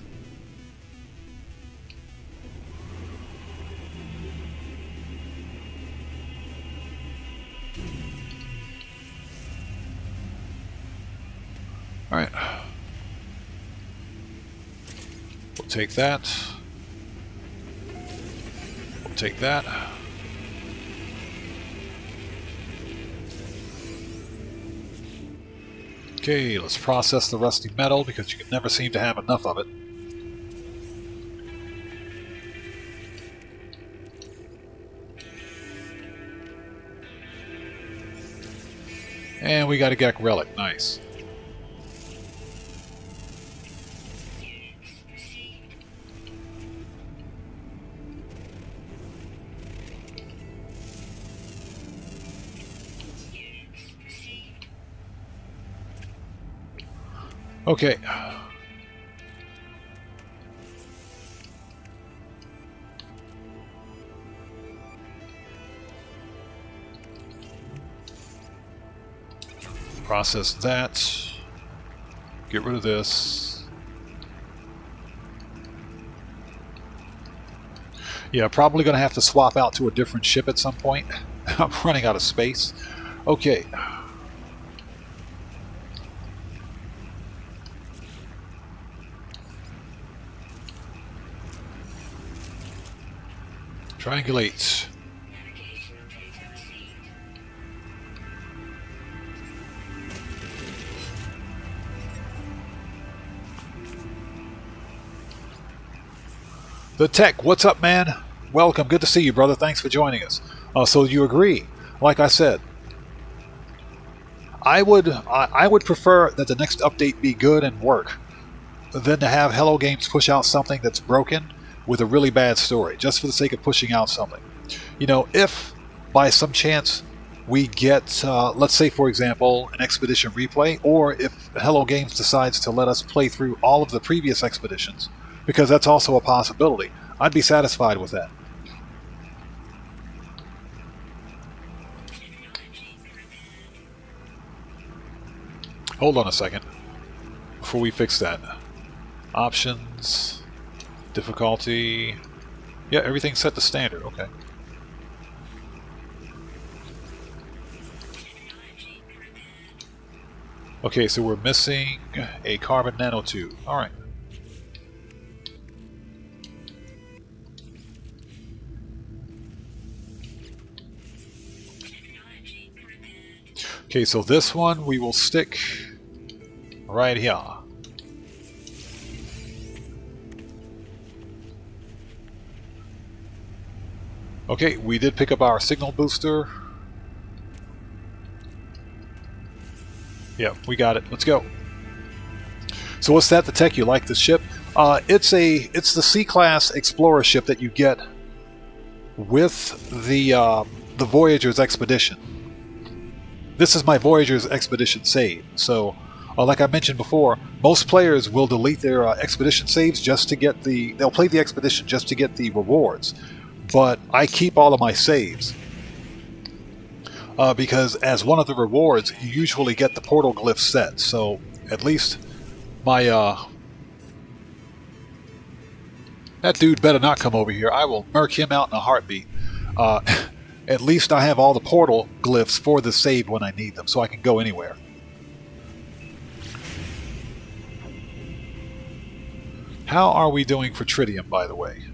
All right. We'll take that. We'll take that. Okay, let's process the rusty metal because you can never seem to have enough of it. And we got a Gek relic, nice. Okay. Process that. Get rid of this. Yeah, probably going to have to swap out to a different ship at some point. I'm running out of space. Okay. Triangulate. The Tech, what's up, man? Welcome. Good to see you, brother. Thanks for joining us. So you agree? Like I said, I would prefer that the next update be good and work. than to have Hello Games push out something that's broken with a really bad story, just for the sake of pushing out something. You know, if by some chance we get, let's say for example, an expedition replay, or if Hello Games decides to let us play through all of the previous expeditions, because that's also a possibility, I'd be satisfied with that. Hold on a second before we fix that. Options, difficulty. Yeah, everything's set to standard. Okay. Okay, so we're missing a carbon nanotube. All right. Okay, so this one we will stick right here. Okay, we did pick up our signal booster. Yeah, we got it. Let's go. So what's that? The tech, you like the ship? It's the C-class explorer ship that you get with the Voyager's expedition. This is my Voyager's expedition save. So, like I mentioned before, most players will delete their expedition saves just to get the. They'll play the expedition just to get the rewards, but I keep all of my saves. Because as one of the rewards, you usually get the portal glyph set. So at least my that dude better not come over here. I will murk him out in a heartbeat. At least I have all the portal glyphs for the save when I need them, so I can go anywhere. How are we doing for tritium, by the way?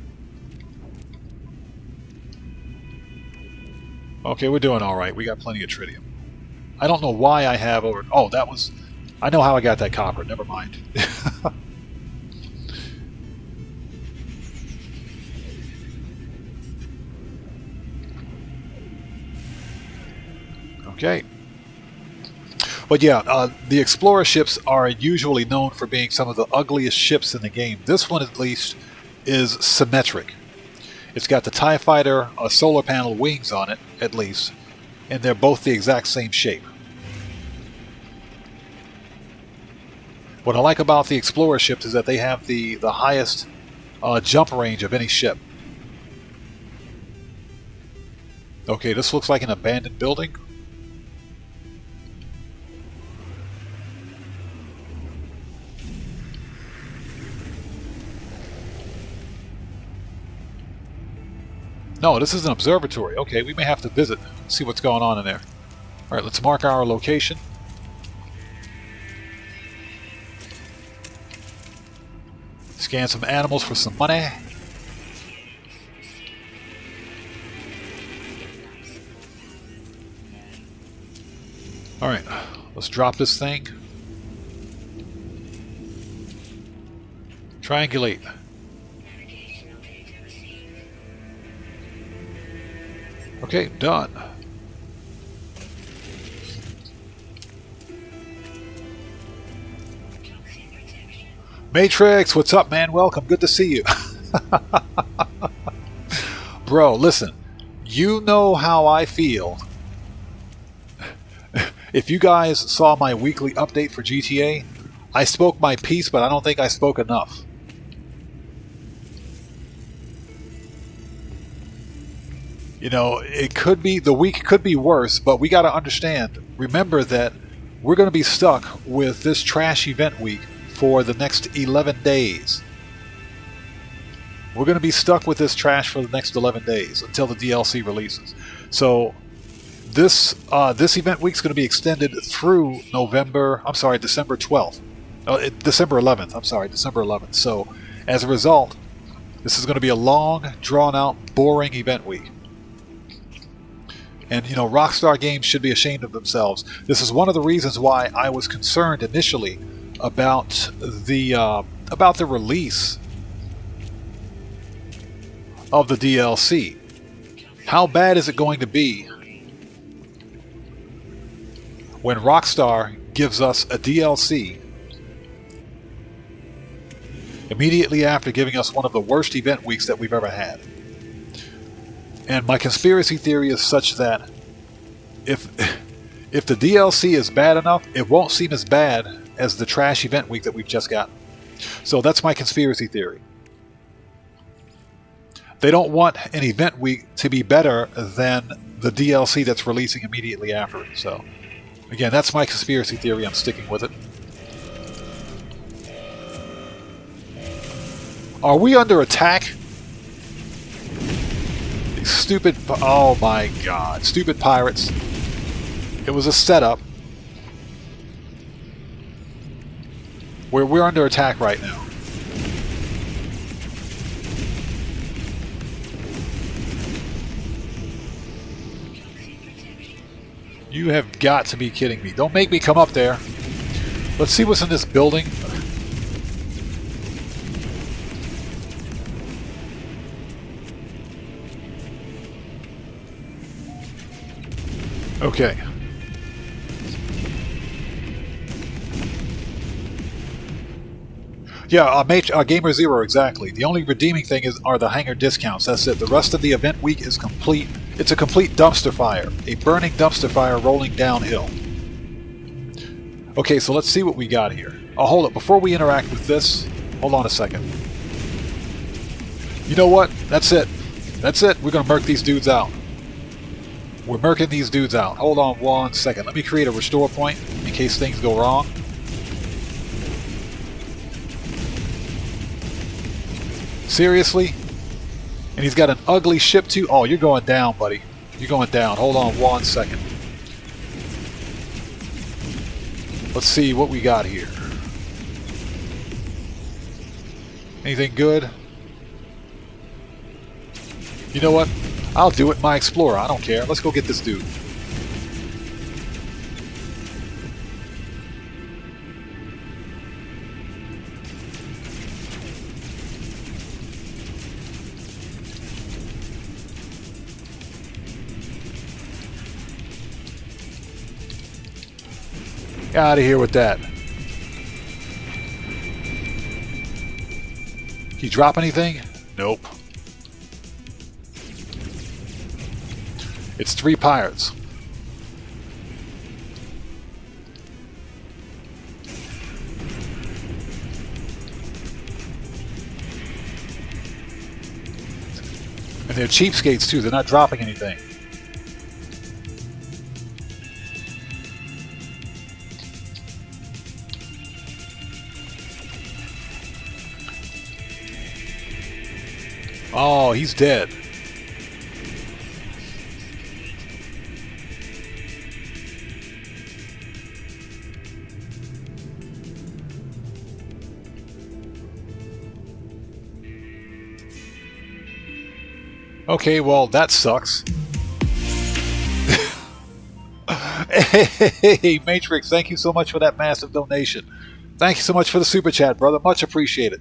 Okay, we're doing all right. We got plenty of tritium. I don't know why I have over... Oh, that was... I know how I got that copper. Never mind. Okay. But yeah, the Explorer ships are usually known for being some of the ugliest ships in the game. This one, at least, is symmetric. It's got the TIE Fighter solar panel wings on it, at least, and they're both the exact same shape. What I like about the Explorer ships is that they have the highest jump range of any ship. Okay, this looks like an abandoned building. No, this is an observatory. Okay, we may have to visit, see what's going on in there. Alright, let's mark our location. Scan some animals for some money. Alright, let's drop this thing. Triangulate. Okay, done. Matrix, what's up, man? Welcome. Good to see you. Bro, listen. You know how I feel. If you guys saw my weekly update for GTA, I spoke my piece, but I don't think I spoke enough. You know, it could be, the week could be worse, but we got to understand, remember that we're going to be stuck with this trash event week for the next 11 days. We're going to be stuck with this trash for the next 11 days until the DLC releases. So this event week is going to be extended through December 12th. December 11th, I'm sorry, December 11th. So as a result, this is going to be a long, drawn-out, boring event week. And, you know, Rockstar Games should be ashamed of themselves. This is one of the reasons why I was concerned initially about the release of the DLC. How bad is it going to be when Rockstar gives us a DLC immediately after giving us one of the worst event weeks that we've ever had. And my conspiracy theory is such that if the DLC is bad enough, it won't seem as bad as the trash event week that we've just gotten. So that's my conspiracy theory. They don't want an event week to be better than the DLC that's releasing immediately after it. So, again, that's my conspiracy theory. I'm sticking with it. Are we under attack? These stupid... Oh my god. Stupid pirates. It was a setup. We're under attack right now. You have got to be kidding me. Don't make me come up there. Let's see what's in this building. Okay. Yeah, Gamer Zero, exactly. The only redeeming thing are the hangar discounts. That's it. The rest of the event week is complete. It's a complete dumpster fire. A burning dumpster fire rolling downhill. Okay, so let's see what we got here. Oh, hold up. Before we interact with this, hold on a second. You know what? That's it. That's it. We're going to murk these dudes out. We're murking these dudes out. Hold on one second. Let me create a restore point in case things go wrong. Seriously? And he's got an ugly ship too? Oh, you're going down, buddy. You're going down. Hold on one second. Let's see what we got here. Anything good? You know what? I'll do it, my Explorer. I don't care. Let's go get this dude. Out of here with that. Can you drop anything? Nope. It's 3 pirates. And they're cheapskates too. They're not dropping anything. Oh, he's dead. Okay, well, that sucks. Hey, Matrix, thank you so much for that massive donation. Thank you so much for the super chat, brother. Much appreciated.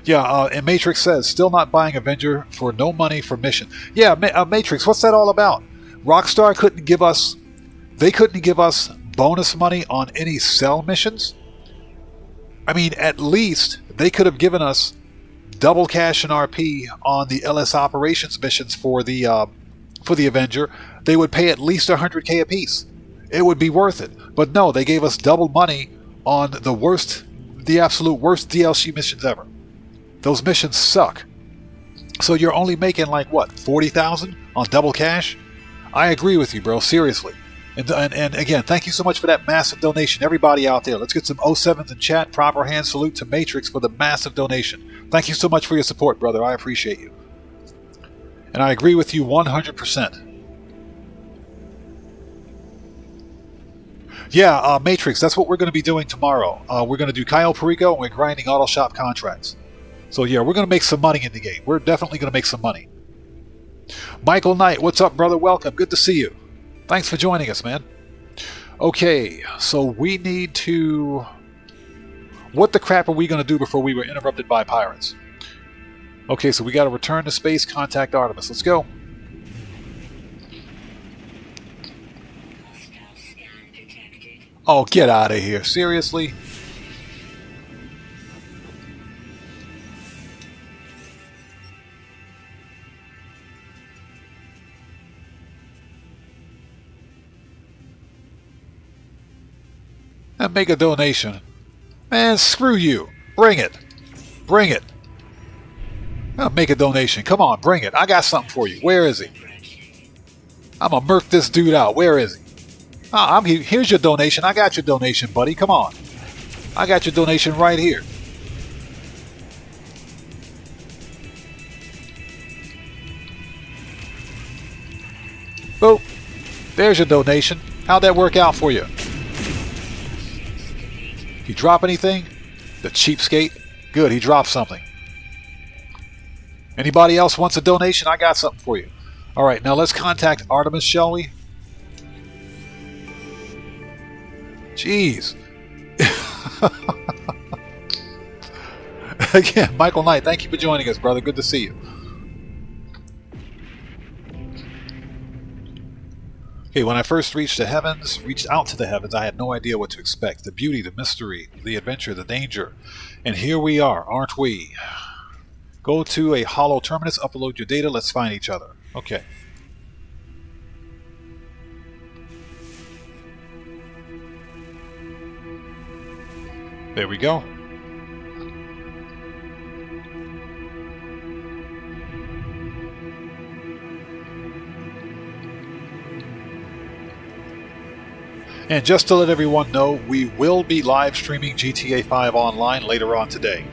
Yeah, and Matrix says, still not buying Avenger for no money for mission. Yeah, Matrix, what's that all about? Rockstar couldn't give us... They couldn't give us bonus money on any sell missions? I mean, at least they could have given us double cash and RP on the LS operations missions for the Avenger. They would pay at least 100k apiece. It would be worth it. But no, they gave us double money on the absolute worst DLC missions ever. Those missions suck. So you're only making like what, 40,000 on double cash? I agree with you, bro. Seriously. And again, thank you so much for that massive donation, everybody out there. Let's get some 07s in chat. Proper hand salute to Matrix for the massive donation. Thank you so much for your support, brother. I appreciate you. And I agree with you 100%. Yeah, Matrix, that's what we're going to be doing tomorrow. We're going to do Cayo Perico, and we're grinding auto shop contracts. So yeah, we're going to make some money in the game. We're definitely going to make some money. Michael Knight, what's up, brother? Welcome. Good to see you. Thanks for joining us, man. Okay, so we need to... What the crap are we going to do before we were interrupted by pirates? Okay, so we got to return to space, contact Artemis. Let's go. Oh, get out of here. Seriously? and make a donation. Man, screw you. Bring it. Bring it. Make a donation. Come on, bring it. I got something for you. Where is he? I'm going to murk this dude out. Where is he? Here's your donation. I got your donation, buddy. Come on. I got your donation right here. Boop. There's your donation. How'd that work out for you? You drop anything? The cheapskate? Good, he dropped something. Anybody else wants a donation? I got something for you. Alright, now let's contact Artemis, shall we? Jeez. Again, Michael Knight, thank you for joining us, brother. Good to see you. Okay, when I first reached out to the heavens, I had no idea what to expect. The beauty, the mystery, the adventure, the danger. And here we are, aren't we? Go to a hollow terminus, upload your data, let's find each other. Okay. There we go. And just to let everyone know, we will be live streaming GTA 5 online later on today.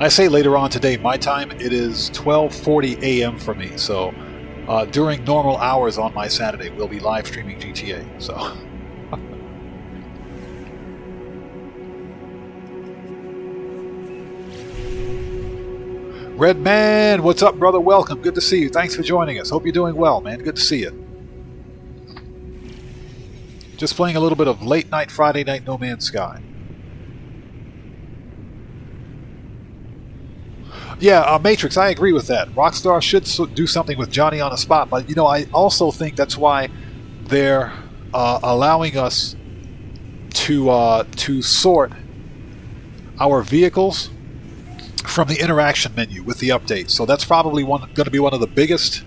I say later on today, my time, it is 12:40 a.m. for me, so during normal hours on my Saturday, we'll be live streaming GTA, so... Red Man, what's up, brother? Welcome. Good to see you. Thanks for joining us. Hope you're doing well, man. Good to see you. Just playing a little bit of late night Friday night No Man's Sky. Yeah, Matrix, I agree with that. Rockstar should do something with Johnny on the spot, but you know, I also think that's why they're allowing us to sort our vehicles from the interaction menu with the update. So that's probably going to be one of the biggest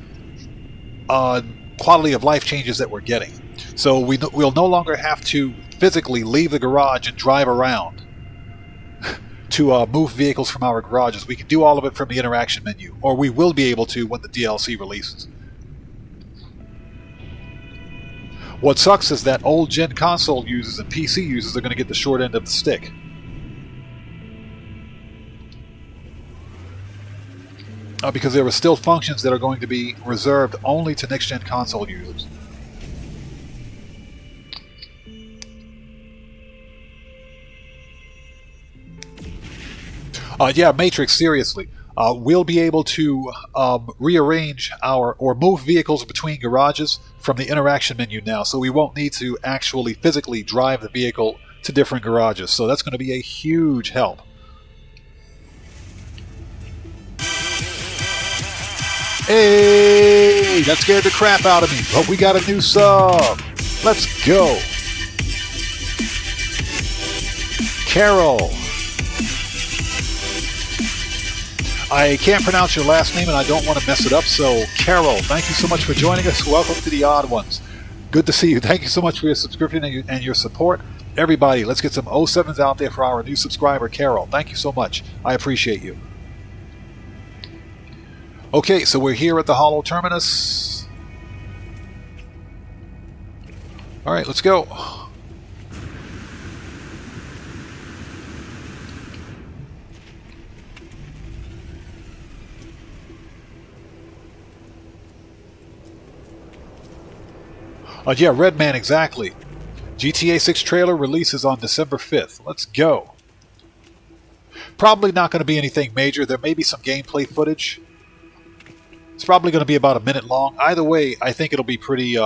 quality of life changes that we're getting. So we'll no longer have to physically leave the garage and drive around to move vehicles from our garages. We can do all of it from the interaction menu, or we will be able to when the DLC releases. What sucks is that old gen console users and PC users are going to get the short end of the stick. Because there are still functions that are going to be reserved only to next gen console users. Yeah, Matrix, seriously. We'll be able to rearrange or move vehicles between garages from the interaction menu now, so we won't need to actually physically drive the vehicle to different garages. So that's going to be a huge help. Hey, that scared the crap out of me, but we got a new sub. Let's go. Carol. I can't pronounce your last name and I don't want to mess it up, so Carol, thank you so much for joining us. Welcome to the Odd Ones. Good to see you. Thank you so much for your subscription and your support. Everybody, let's get some 07s out there for our new subscriber, Carol. Thank you so much. I appreciate you. Okay, so we're here at the Hollow Terminus. Alright, let's go. Yeah, Redman, exactly. GTA 6 trailer releases on December 5th. Let's go. Probably not going to be anything major. There may be some gameplay footage. It's probably going to be about a minute long. Either way, I think it'll be pretty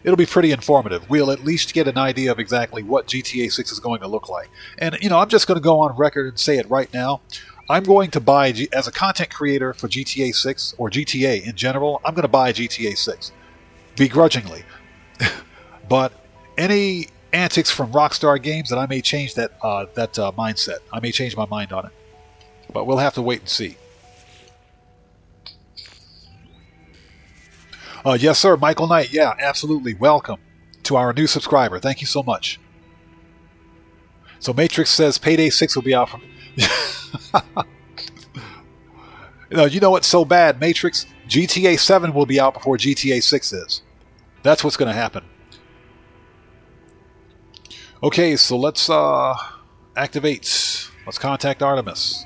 informative. We'll at least get an idea of exactly what GTA 6 is going to look like. And, you know, I'm just going to go on record and say it right now. I'm going to buy, as a content creator for GTA 6, or GTA in general, I'm going to buy GTA 6. Begrudgingly. But any antics from Rockstar Games, that I may change that mindset. I may change my mind on it. But we'll have to wait and see. Yes, sir, Michael Knight. Yeah, absolutely. Welcome to our new subscriber. Thank you so much. So Matrix says Payday 6 will be out from... You know what's so bad, Matrix? GTA 7 will be out before GTA 6 is. That's what's going to happen. Okay, so let's activate. Let's contact Artemis.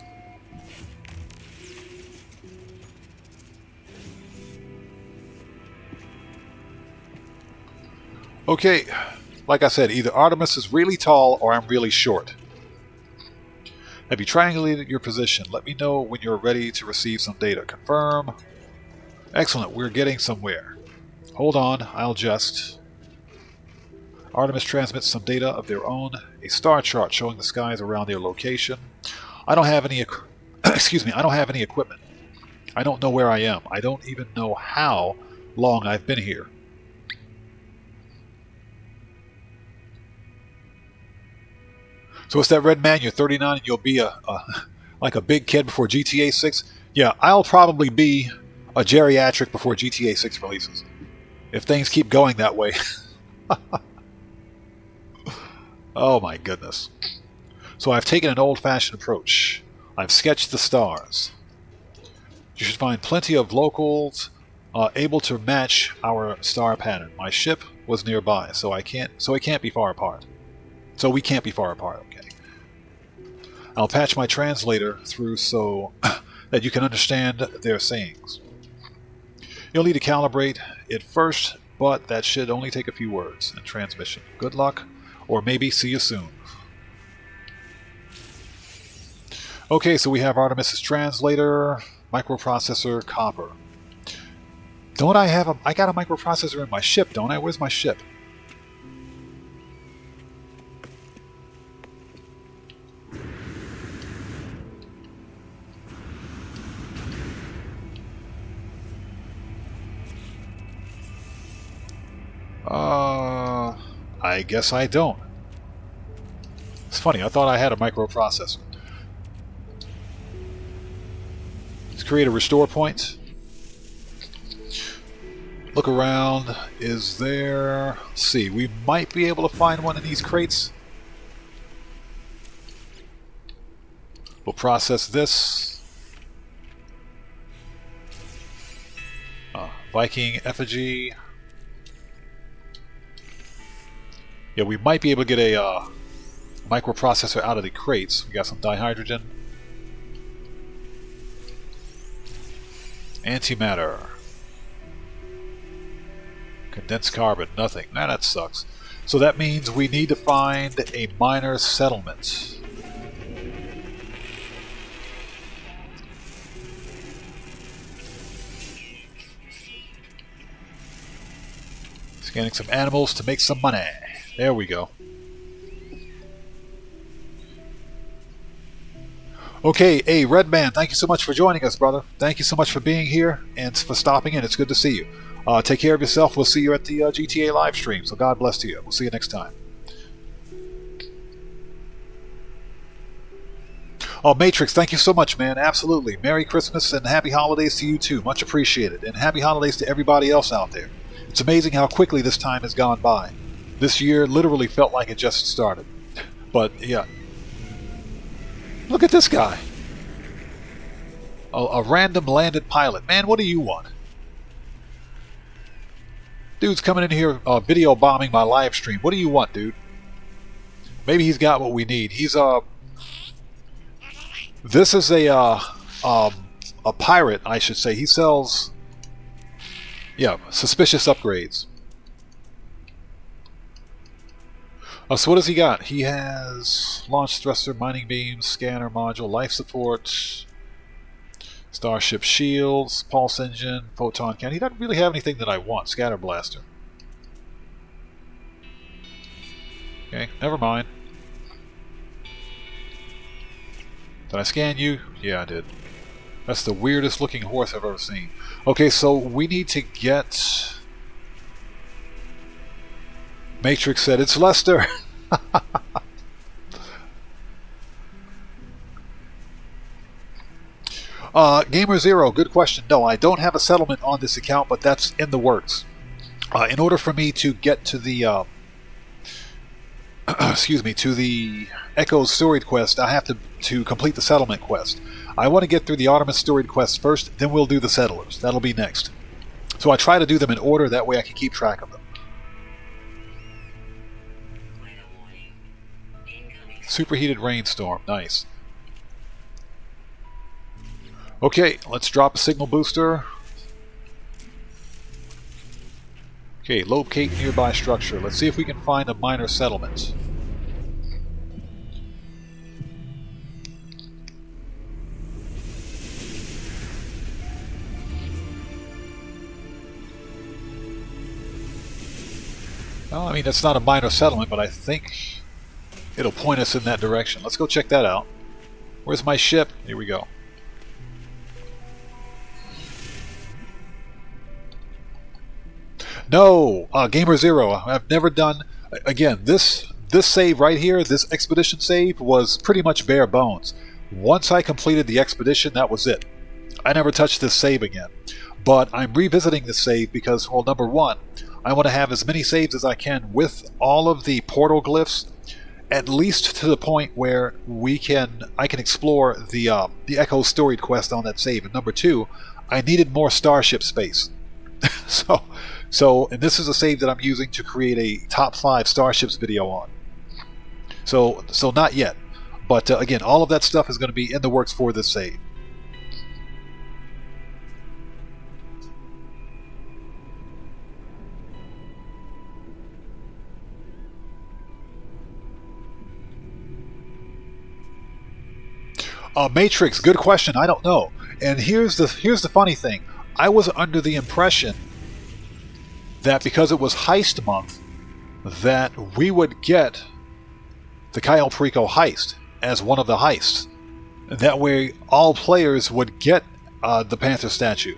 Okay, like I said, either Artemis is really tall or I'm really short. Have you triangulated your position? Let me know when you're ready to receive some data. Confirm. Excellent, we're getting somewhere. Hold on, I'll just... Artemis transmits some data of their own. A star chart showing the skies around their location. I don't have any... Excuse me, I don't have any equipment. I don't know where I am. I don't even know how long I've been here. So it's that red man, you're 39 and you'll be like a big kid before GTA 6? Yeah, I'll probably be a geriatric before GTA 6 releases. If things keep going that way. Oh my goodness. So I've taken an old-fashioned approach. I've sketched the stars. You should find plenty of locals able to match our star pattern. My ship was nearby, so it can't be far apart. So we can't be far apart, okay. I'll patch my translator through so that you can understand their sayings. You'll need to calibrate it first, but that should only take a few words in transmission. Good luck, or maybe see you soon. Okay, so we have Artemis' translator, microprocessor, copper. Don't I have I got a microprocessor in my ship, don't I? Where's my ship? I guess I don't. It's funny, I thought I had a microprocessor. Let's create a restore point. Look around. Is there... Let's see, we might be able to find one in these crates. We'll process this. Viking effigy. Yeah, we might be able to get a microprocessor out of the crates. We got some dihydrogen. Antimatter. Condensed carbon, nothing. Nah, that sucks. So that means we need to find a minor settlement. Scanning some animals to make some money. There we go. Okay, hey, Red Man, thank you so much for joining us, brother. Thank you so much for being here and for stopping in. It's good to see you. Take care of yourself. We'll see you at the GTA live stream. So God bless to you. We'll see you next time. Oh, Matrix, thank you so much, man. Absolutely. Merry Christmas and happy holidays to you too. Much appreciated. And happy holidays to everybody else out there. It's amazing how quickly this time has gone by. This year literally felt like it just started. But, yeah. Look at this guy. A random landed pilot. Man, what do you want? Dude's coming in here video bombing my live stream. What do you want, dude? Maybe he's got what we need. He's this is a pirate, I should say. He sells, yeah, suspicious upgrades. So what does he got? He has launch thruster, mining beams, scanner module, life support, starship shields, pulse engine, photon cannon. He doesn't really have anything that I want. Scatter blaster. Okay, never mind. Did I scan you? Yeah, I did. That's the weirdest looking horse I've ever seen. Okay, so we need to get... Matrix said, it's Lester. Gamer Zero, good question. No, I don't have a settlement on this account, but that's in the works. In order for me to get to the excuse me, to the Echo's storied quest, I have to complete the settlement quest. I want to get through the Artemis storied quest first, then we'll do the settlers. That'll be next. So I try to do them in order, that way I can keep track of them. Superheated rainstorm, nice. Okay, let's drop a signal booster. Okay, locate nearby structure. Let's see if we can find a minor settlement. Well, I mean, that's not a minor settlement, but I think it'll point us in that direction. Let's go check that out. Where's my ship? Here we go. No! Gamer Zero, I've never done... Again, this save right here, this expedition save, was pretty much bare bones. Once I completed the expedition, that was it. I never touched this save again. But I'm revisiting this save because, well, number one, I want to have as many saves as I can with all of the portal glyphs, at least to the point where I can explore the Echo storied quest on that save. And number two, I needed more starship space. And this is a save that I'm using to create a top 5 starships video on. So not yet, but again, all of that stuff is going to be in the works for this save. Matrix, good question. I don't know. And here's the funny thing. I was under the impression that because it was heist month, that we would get the Cayo Perico heist as one of the heists. And that way, all players would get the Panther statue.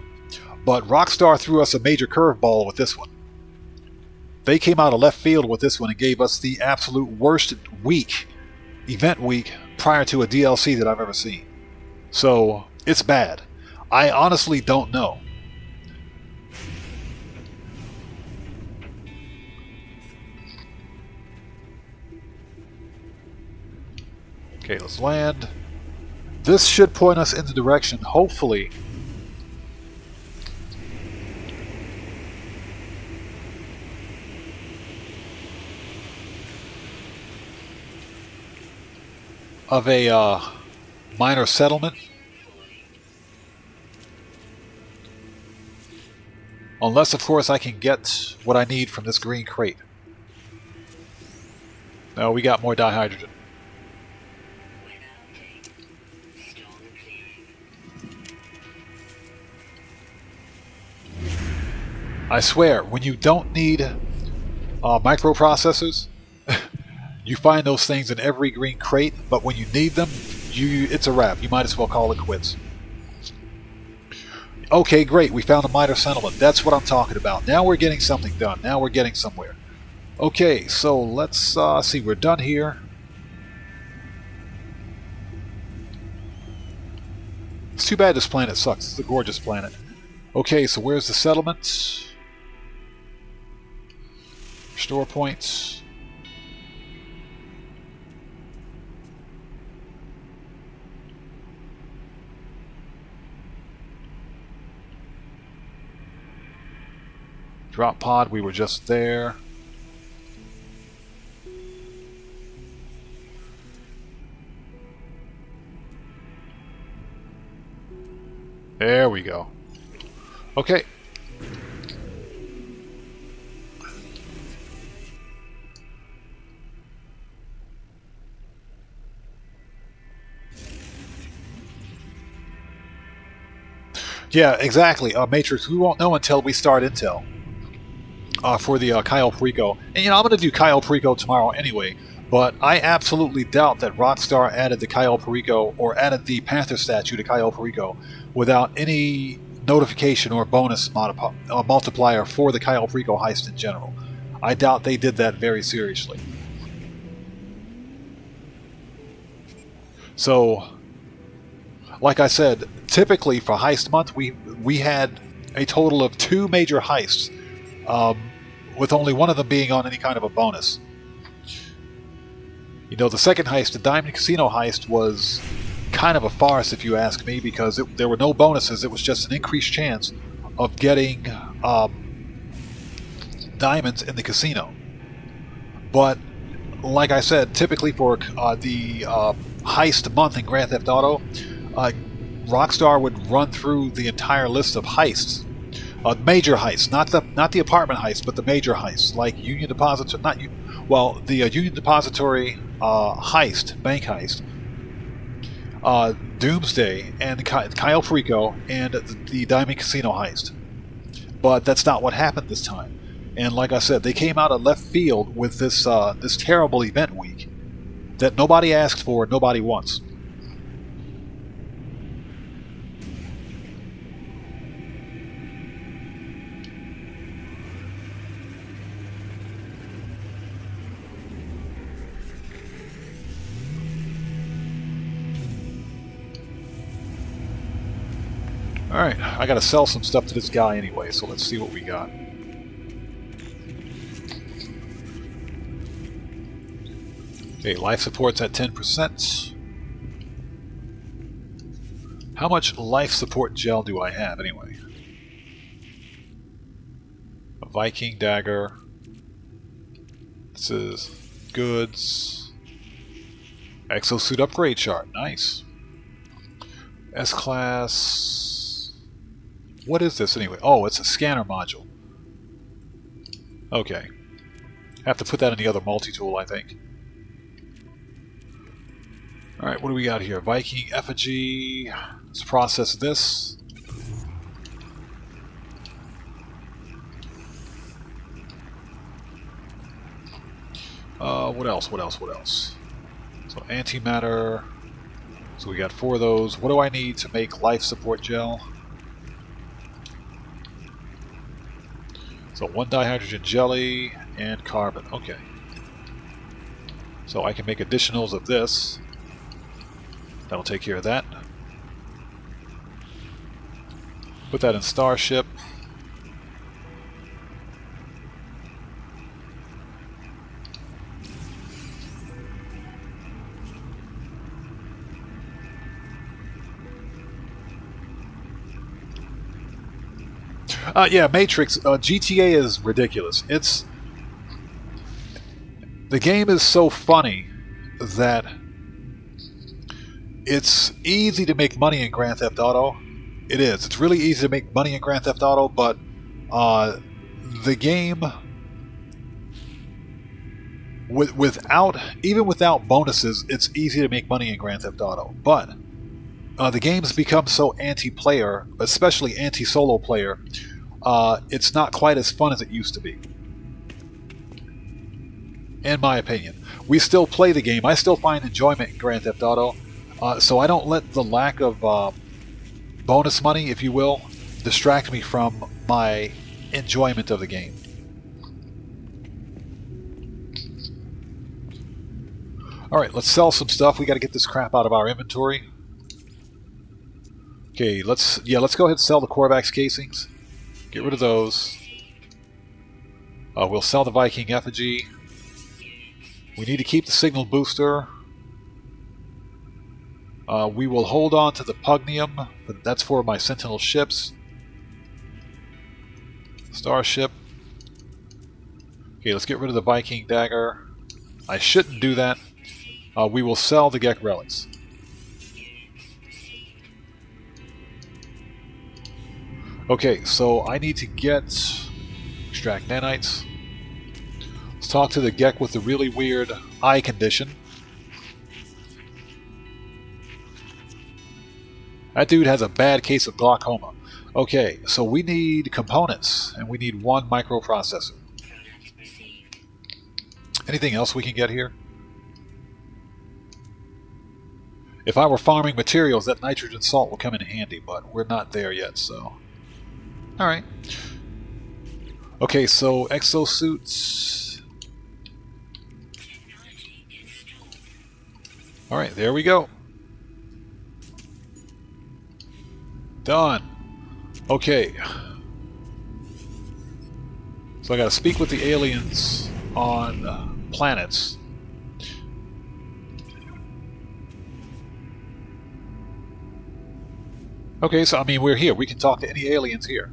But Rockstar threw us a major curveball with this one. They came out of left field with this one and gave us the absolute worst week, event week, prior to a DLC that I've ever seen. So, it's bad. I honestly don't know. Okay, let's land. This should point us in the direction, hopefully, of a minor settlement. Unless, of course, I can get what I need from this green crate. No, we got more dihydrogen. I swear, when you don't need microprocessors, you find those things in every green crate, but when you need them, it's a wrap. You might as well call it quits. Okay, great. We found a minor settlement. That's what I'm talking about. Now we're getting something done. Now we're getting somewhere. Okay, so let's see. We're done here. It's too bad this planet sucks. It's a gorgeous planet. Okay, so where's the settlement? Restore points. Drop pod, we were just there. There we go. Okay. Yeah, exactly. Matrix, we won't know until we start Intel. For the Cayo Perico. And I'm going to do Cayo Perico tomorrow anyway, but I absolutely doubt that Rockstar added the Cayo Perico or added the Panther statue to Cayo Perico without any notification or bonus multiplier for the Cayo Perico heist in general. I doubt they did that very seriously. So, like I said, typically for heist month, we had a total of 2 major heists, with only one of them being on any kind of a bonus. You know, the second heist, the Diamond Casino heist, was kind of a farce, if you ask me, because there were no bonuses. It was just an increased chance of getting diamonds in the casino. But like I said, typically for the heist month in Grand Theft Auto, Rockstar would run through the entire list of heists, major heists, not the apartment heist, but the major heists, like Union Depository, the Union Depository heist, bank heist, Doomsday, and Cayo Perico, and the Diamond Casino heist. But that's not what happened this time. And like I said, they came out of left field with this this terrible event week that nobody asked for, nobody wants. Alright, I gotta sell some stuff to this guy anyway, so let's see what we got. Okay, life support's at 10%. How much life support gel do I have anyway? A Viking dagger. This is goods. Exosuit upgrade chart, nice. S-Class. What is this anyway? Oh, it's a scanner module. Okay. Have to put that in the other multi-tool, I think. Alright, what do we got here? Viking effigy. Let's process this. What else? So antimatter. So we got 4 of those. What do I need to make life support gel? So 1 dihydrogen jelly and carbon. Okay. So I can make additionals of this. That'll take care of that. Put that in Starship. Yeah, Matrix. GTA is ridiculous. The game is so funny that it's easy to make money in Grand Theft Auto. It is. It's really easy to make money in Grand Theft Auto, but the game, even without bonuses, it's easy to make money in Grand Theft Auto. But the game's become so anti-player, especially anti-solo player. It's not quite as fun as it used to be, in my opinion. We still play the game. I still find enjoyment in Grand Theft Auto, so I don't let the lack of bonus money, if you will, distract me from my enjoyment of the game. Alright, let's sell some stuff. We got to get this crap out of our inventory. Okay, let's go ahead and sell the Korvax casings. Get rid of those. We'll sell the Viking effigy. We need to keep the signal booster. We will hold on to the Pugnium, but that's for my Sentinel ships. Starship. Okay, let's get rid of the Viking dagger. I shouldn't do that. We will sell the Gek relics. Okay, so I need to extract nanites. Let's talk to the Gek with the really weird eye condition. That dude has a bad case of glaucoma. Okay, so we need components, and we need 1 microprocessor. Anything else we can get here? If I were farming materials, that nitrogen salt will come in handy, but we're not there yet, so... Alright. Okay, so exosuits. Alright, there we go. Done. Okay. So I gotta speak with the aliens on planets. Okay, so I mean, we're here. We can talk to any aliens here.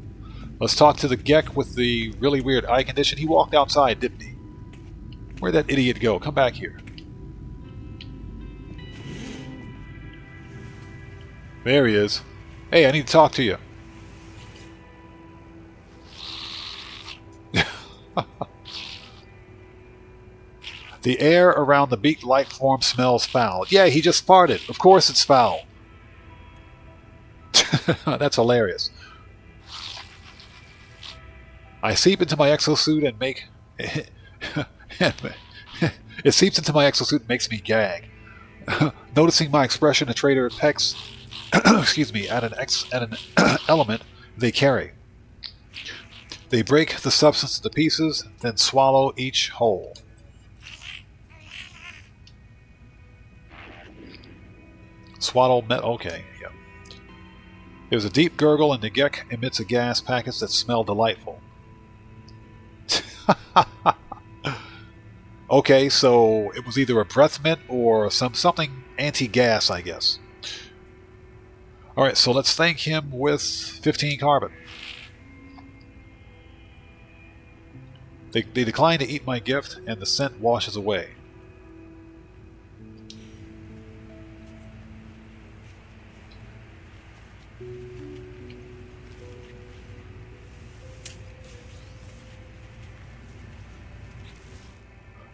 Let's talk to the Gek with the really weird eye condition. He walked outside, didn't he? Where'd that idiot go? Come back here. There he is. Hey, I need to talk to you. The air around the beaked life form smells foul. Yeah, he just farted. Of course it's foul. That's hilarious. I seep into my exosuit and make... It seeps into my exosuit and makes me gag. Noticing my expression, the traitor pecks excuse me, at an element they carry. They break the substance into pieces, then swallow each whole. Swaddle met. Okay, yeah. There's a deep gurgle, and the Gek emits a gas package that smells delightful. Okay, so it was either a breath mint or something anti-gas, I guess. Alright, so let's thank him with 15 carbon. They decline to eat my gift, and the scent washes away.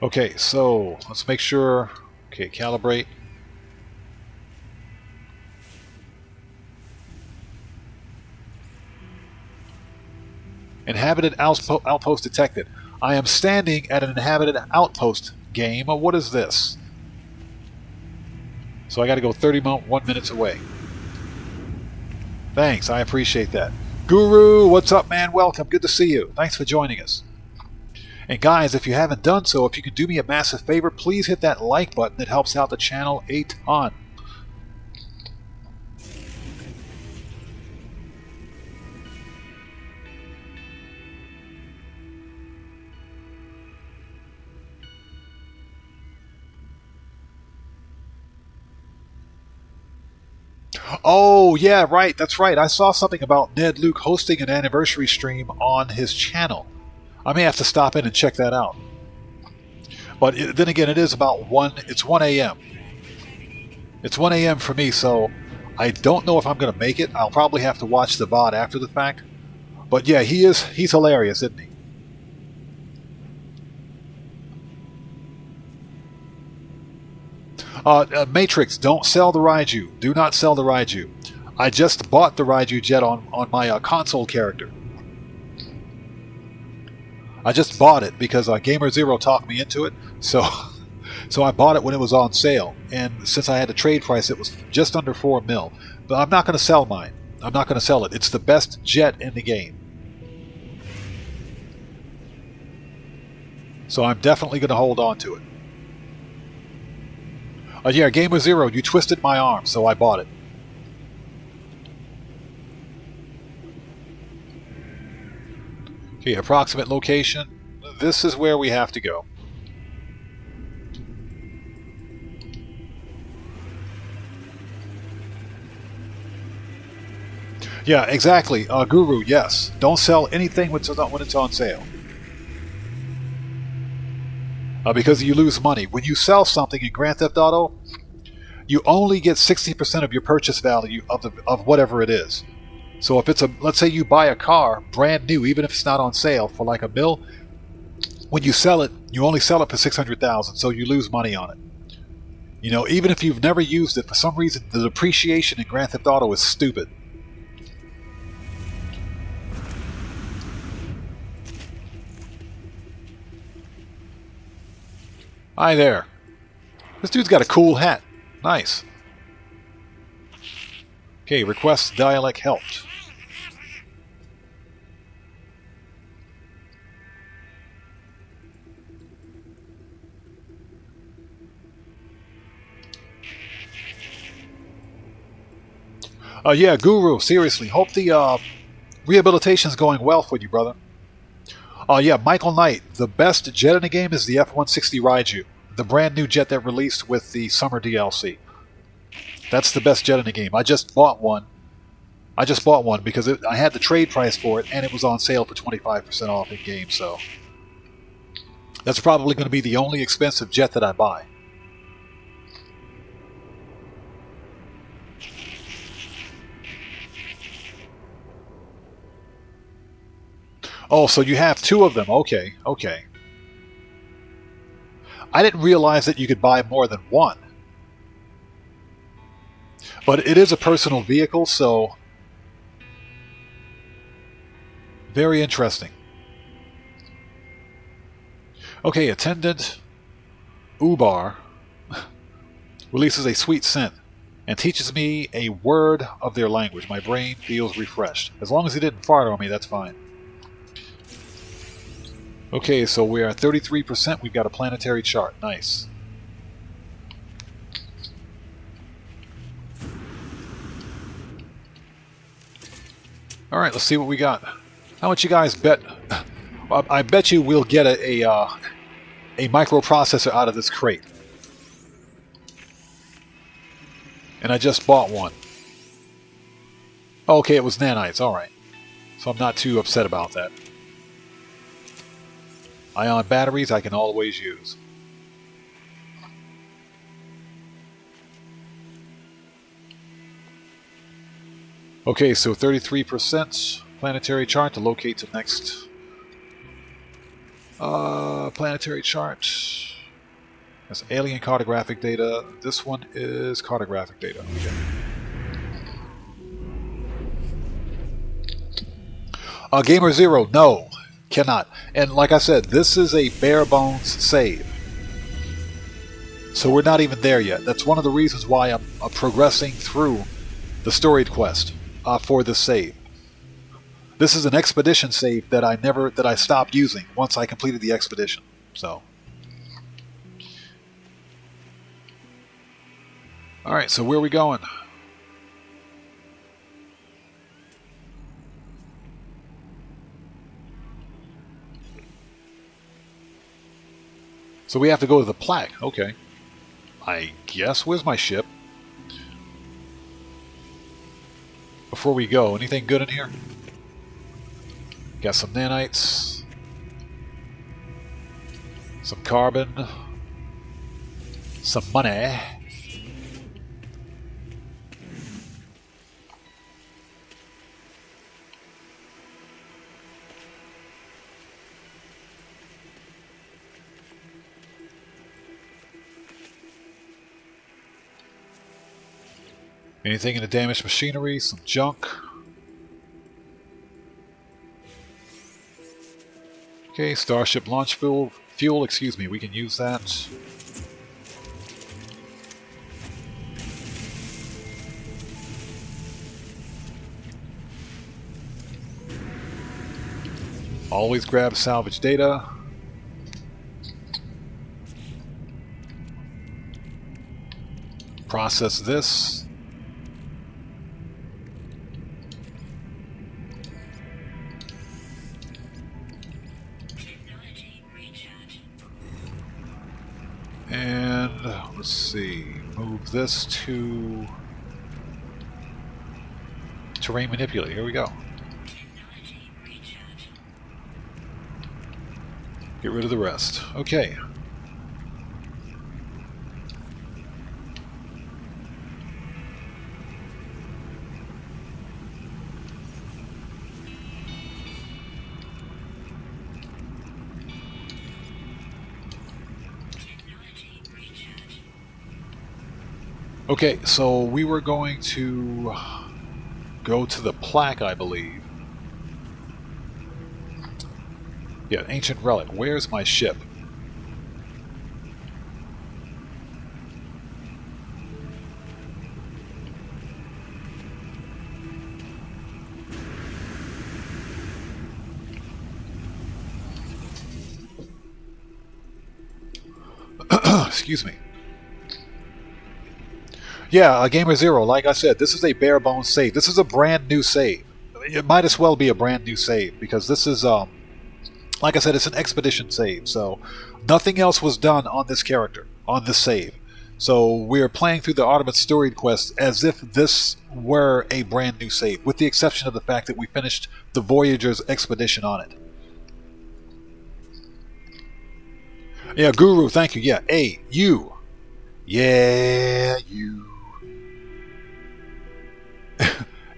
Okay, so let's make sure. Okay, calibrate. Inhabited outpost detected. I am standing at an inhabited outpost. Game. What is this? So I got to go 31 minutes away. Thanks, I appreciate that. Guru, what's up, man? Welcome. Good to see you. Thanks for joining us. And guys, if you haven't done so, if you could do me a massive favor, please hit that like button. It helps out the channel a ton. Oh, yeah, right. That's right. I saw something about Ned Luke hosting an anniversary stream on his channel. I may have to stop in and check that out. But then again, it is about 1... It's 1 a.m. It's 1 a.m. for me, so I don't know if I'm going to make it. I'll probably have to watch the VOD after the fact. But yeah, he's hilarious, isn't he? Matrix, don't sell the Raiju. Do not sell the Raiju. I just bought the Raiju jet on my console character. I just bought it because Gamer Zero talked me into it. So I bought it when it was on sale. And since I had a trade price, it was just under 4 mil. But I'm not going to sell mine. I'm not going to sell it. It's the best jet in the game. So I'm definitely going to hold on to it. Yeah, Gamer Zero, you twisted my arm, so I bought it. Okay, approximate location. This is where we have to go. Yeah, exactly. Guru, yes. Don't sell anything when it's on sale. Because you lose money. When you sell something in Grand Theft Auto, you only get 60% of your purchase value of whatever it is. So if it's let's say you buy a car brand new, even if it's not on sale for like $1 million, when you sell it, you only sell it for 600,000, so you lose money on it. You know, even if you've never used it, for some reason the depreciation in Grand Theft Auto is stupid. Hi there. This dude's got a cool hat. Nice. Okay, request dialect helped. Yeah, Guru, seriously, hope the rehabilitation's going well for you, brother. Yeah, Michael Knight, the best jet in the game is the F-160 Raiju, the brand new jet that released with the summer DLC. That's the best jet in the game. I just bought one, I just bought one because I had the trade price for it, and it was on sale for 25% off in game. So that's probably going to be the only expensive jet that I buy. Oh, so you have two of them. Okay, okay. I didn't realize that you could buy more than one. But it is a personal vehicle, so very interesting. Okay, attendant Ubar releases a sweet scent and teaches me a word of their language. My brain feels refreshed. As long as he didn't fart on me, that's fine. Okay, so we are at 33%. We've got a planetary chart. Nice. Alright, let's see what we got. How much you guys bet? I bet you we'll get a microprocessor out of this crate. And I just bought one. Okay, it was nanites. Alright. So I'm not too upset about that. Ion batteries I can always use. Okay, so 33% planetary chart to locate the next planetary chart. That's alien cartographic data. This one is cartographic data. Okay. Gamer Zero, no. Cannot. And like I said, this is a bare bones save. So we're not even there yet. That's one of the reasons why I'm progressing through the storied quest for this save. This is an expedition save that I stopped using once I completed the expedition. So alright, so where are we going? So we have to go to the plaque. Okay. I guess. Where's my ship? Before we go, anything good in here? Got some nanites. Some carbon. Some money. Anything in the damaged machinery, some junk. Okay, Starship launch fuel, excuse me, we can use that. Always grab salvage data. Process this. And let's see, move this to terrain manipulate. Here we go. Get rid of the rest. Okay. Okay, so we were going to go to the plaque, I believe. Yeah, ancient relic. Where's my ship? Excuse me. Yeah, Gamer Zero, like I said, this is a bare bones save. This is a brand new save. It might as well be a brand new save because this is, like I said, it's an expedition save. So nothing else was done on this character, on this save. So we're playing through the Artemis storied quest as if this were a brand new save, with the exception of the fact that we finished the Voyager's expedition on it. Yeah, Guru, thank you. Yeah, A, you. Yeah, you.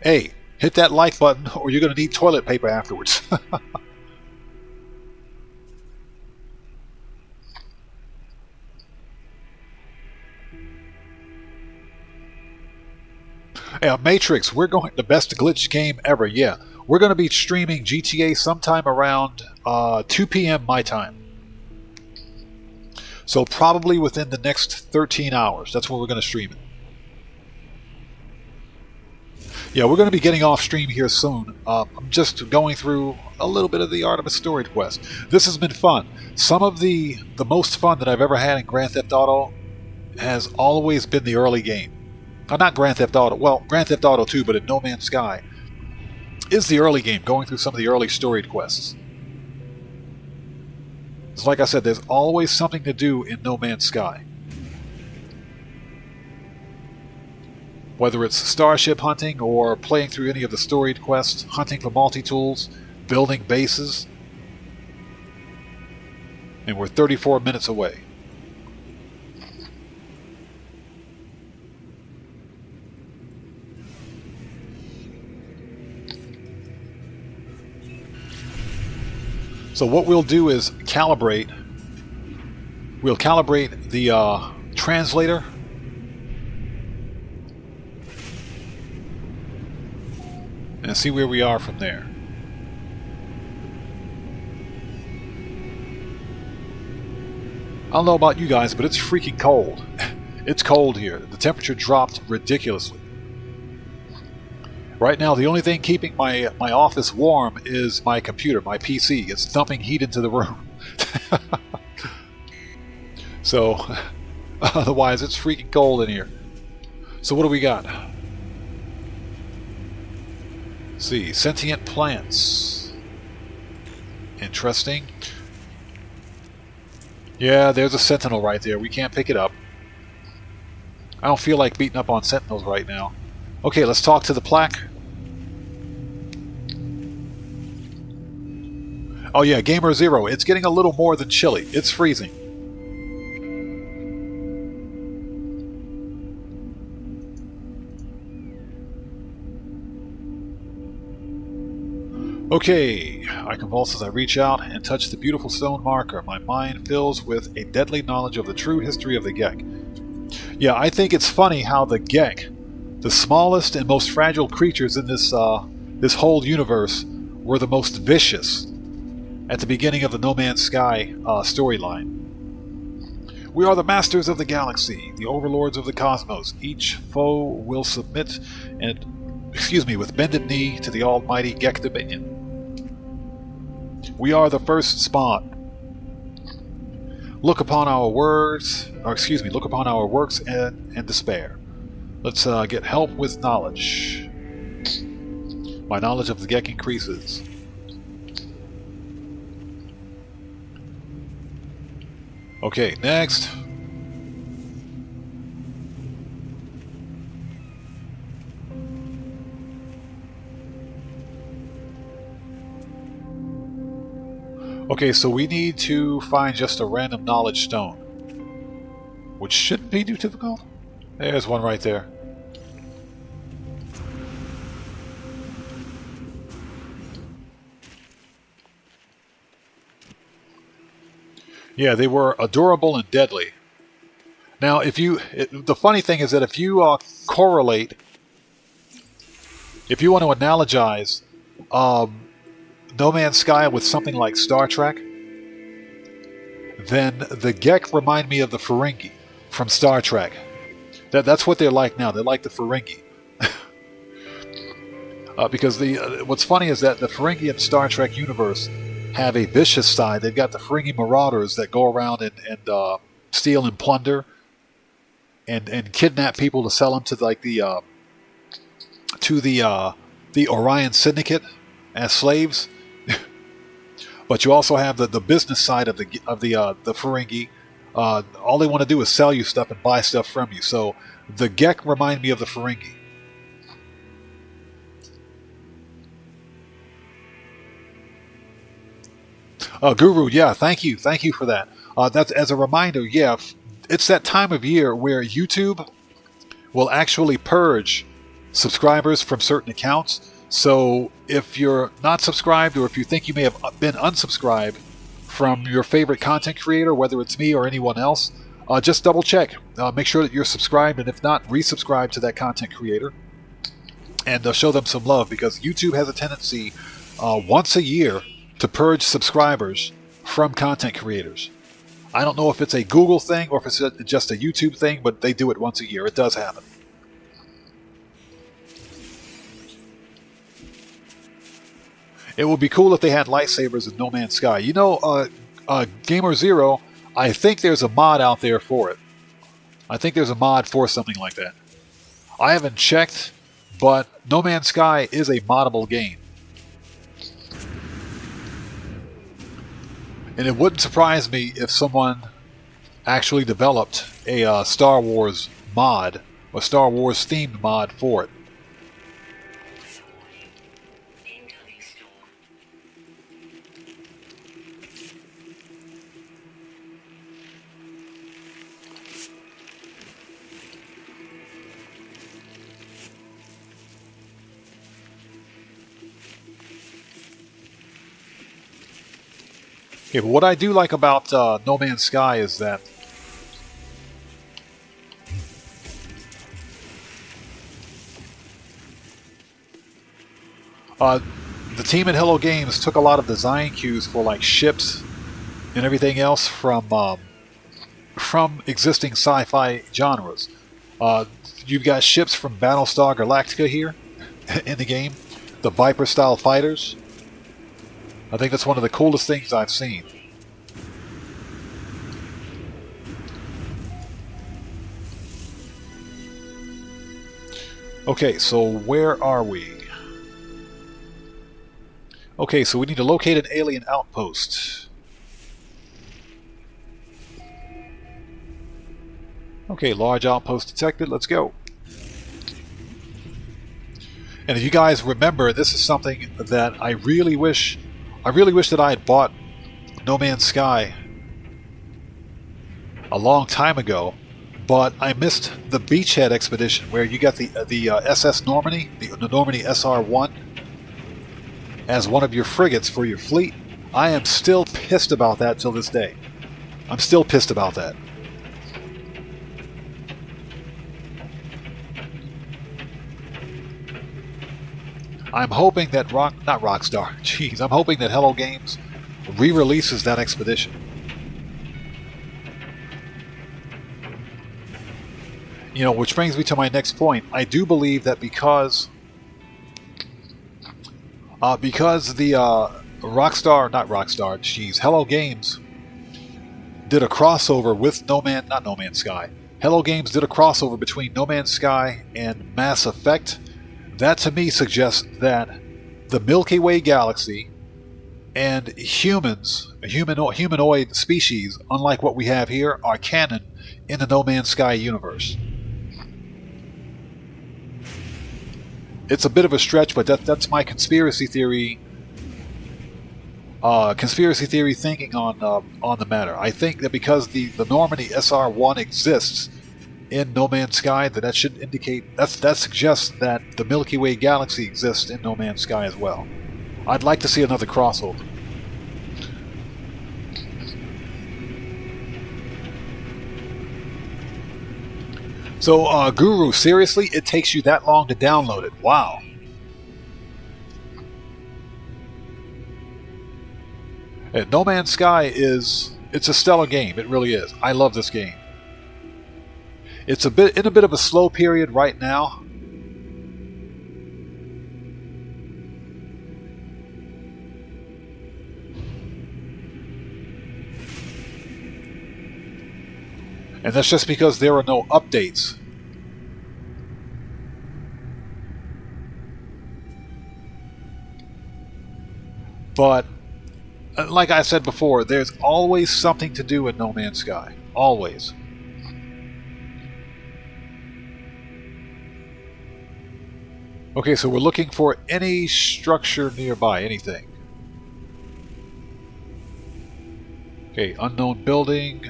Hey, hit that like button or you're going to need toilet paper afterwards. Yeah, Matrix, we're going the best glitch game ever. Yeah, we're going to be streaming GTA sometime around 2 p.m. my time. So probably within the next 13 hours. That's when we're going to stream it. Yeah, we're going to be getting off stream here soon. I'm just going through a little bit of the Artemis storied quest. This has been fun. Some of the most fun that I've ever had in Grand Theft Auto has always been the early game. Not Grand Theft Auto. Well, Grand Theft Auto 2, but in No Man's Sky is the early game, going through some of the early storied quests. It's like I said, there's always something to do in No Man's Sky. Whether it's starship hunting or playing through any of the storied quests, hunting for multi-tools, building bases. And we're 34 minutes away. So what we'll do is calibrate. We'll calibrate the translator. And see where we are from there. I don't know about you guys, but it's freaking cold. It's cold here. The temperature dropped ridiculously. Right now, the only thing keeping my office warm is my computer, my PC. It's dumping heat into the room. So, otherwise, it's freaking cold in here. So what do we got? Let's see, sentient plants. Interesting. Yeah, there's a sentinel right there. We can't pick it up. I don't feel like beating up on sentinels right now. Okay, let's talk to the plaque. Oh yeah, Gamer Zero. It's getting a little more than chilly. It's freezing. Okay, I convulse as I reach out and touch the beautiful stone marker. My mind fills with a deadly knowledge of the true history of the Gek. Yeah, I think it's funny how the Gek, the smallest and most fragile creatures in this whole universe, were the most vicious at the beginning of the No Man's Sky storyline. We are the masters of the galaxy, the overlords of the cosmos. Each foe will submit with bended knee to the almighty Gek Dominion. We are the first spawn. Look upon our works and despair. Let's get help with knowledge. My knowledge of the Gek increases. Okay, next. Okay, so we need to find just a random knowledge stone, which shouldn't be too difficult. There's one right there. Yeah, they were adorable and deadly. Now, the funny thing is that if you correlate, if you want to analogize No Man's Sky with something like Star Trek, then the Gek remind me of the Ferengi from Star Trek. That's what they're like now. They're like the Ferengi. Because what's funny is that the Ferengi in Star Trek universe have a vicious side. They've got the Ferengi marauders that go around and steal and plunder and kidnap people to sell them to the Orion Syndicate as slaves. But you also have the business side of the Ferengi, All they want to do is sell you stuff and buy stuff from you. So the Gek remind me of the Ferengi. Guru, yeah, thank you for that. That's as a reminder. Yeah, it's that time of year where YouTube will actually purge subscribers from certain accounts. So if you're not subscribed, or if you think you may have been unsubscribed from your favorite content creator, whether it's me or anyone else, just double check. Make sure that you're subscribed, and if not, resubscribe to that content creator and show them some love, because YouTube has a tendency once a year to purge subscribers from content creators. I don't know if it's a Google thing or if it's just a YouTube thing, but they do it once a year. It does happen. It would be cool if they had lightsabers in No Man's Sky. You know, Gamer Zero, I think there's a mod out there for it. I think there's a mod for something like that. I haven't checked, but No Man's Sky is a moddable game. And it wouldn't surprise me if someone actually developed a Star Wars mod, or Star Wars themed mod for it. Okay, but what I do like about No Man's Sky is that the team at Hello Games took a lot of design cues for like ships and everything else from existing sci-fi genres. You've got ships from Battlestar Galactica here in the game, the Viper-style fighters. I think that's one of the coolest things I've seen. Okay, so where are we? Okay, so we need to locate an alien outpost. Okay, large outpost detected. Let's go. And if you guys remember, this is something that I really wish that I had bought No Man's Sky a long time ago, but I missed the Beachhead expedition where you got the SS Normandy, the Normandy SR-1 as one of your frigates for your fleet. I am still pissed about that till this day. I'm still pissed about that. I'm hoping that I'm hoping that Hello Games re-releases that expedition. You know, which brings me to my next point. I do believe that because the Hello Games did a crossover with not No Man's Sky. Hello Games did a crossover between No Man's Sky and Mass Effect. That to me suggests that the Milky Way galaxy and humans, humanoid species, unlike what we have here, are canon in the No Man's Sky universe. It's a bit of a stretch, but that's my conspiracy theory. Conspiracy theory thinking on the matter. I think that because the Normandy SR-1 exists in No Man's Sky, that should indicate that suggests that the Milky Way galaxy exists in No Man's Sky as well. I'd like to see another crossover. So, Guru, seriously, it takes you that long to download it? Wow. No Man's Sky it's a stellar game. It really is. I love this game. It's in a bit of a slow period right now. And that's just because there are no updates. But, like I said before, there's always something to do in No Man's Sky. Always. Okay, so we're looking for any structure nearby, anything. Okay, unknown building.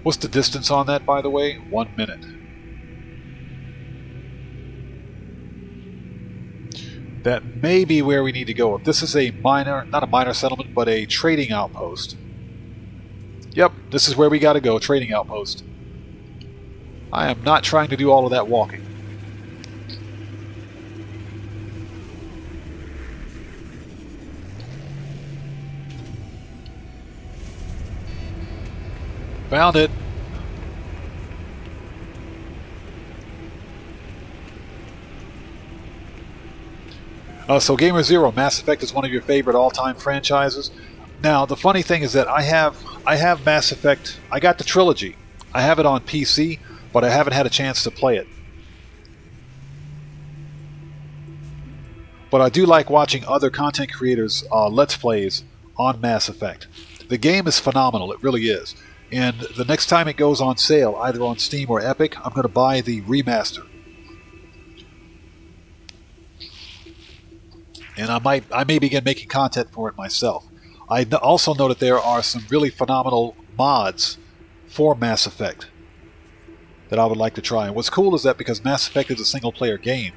What's the distance on that, by the way? 1 minute. That may be where we need to go. If this is a minor, not a minor settlement, but a trading outpost. Yep, this is where we gotta go, trading outpost. I am not trying to do all of that walking. Found it. So Gamer Zero, Mass Effect is one of your favorite all-time franchises. Now, the funny thing is that I have Mass Effect. I got the trilogy. I have it on PC, but I haven't had a chance to play it. But I do like watching other content creators' Let's Plays on Mass Effect. The game is phenomenal, it really is. And the next time it goes on sale, either on Steam or Epic, I'm going to buy the remaster. And I may begin making content for it myself. I also know that there are some really phenomenal mods for Mass Effect that I would like to try. And what's cool is that because Mass Effect is a single-player game,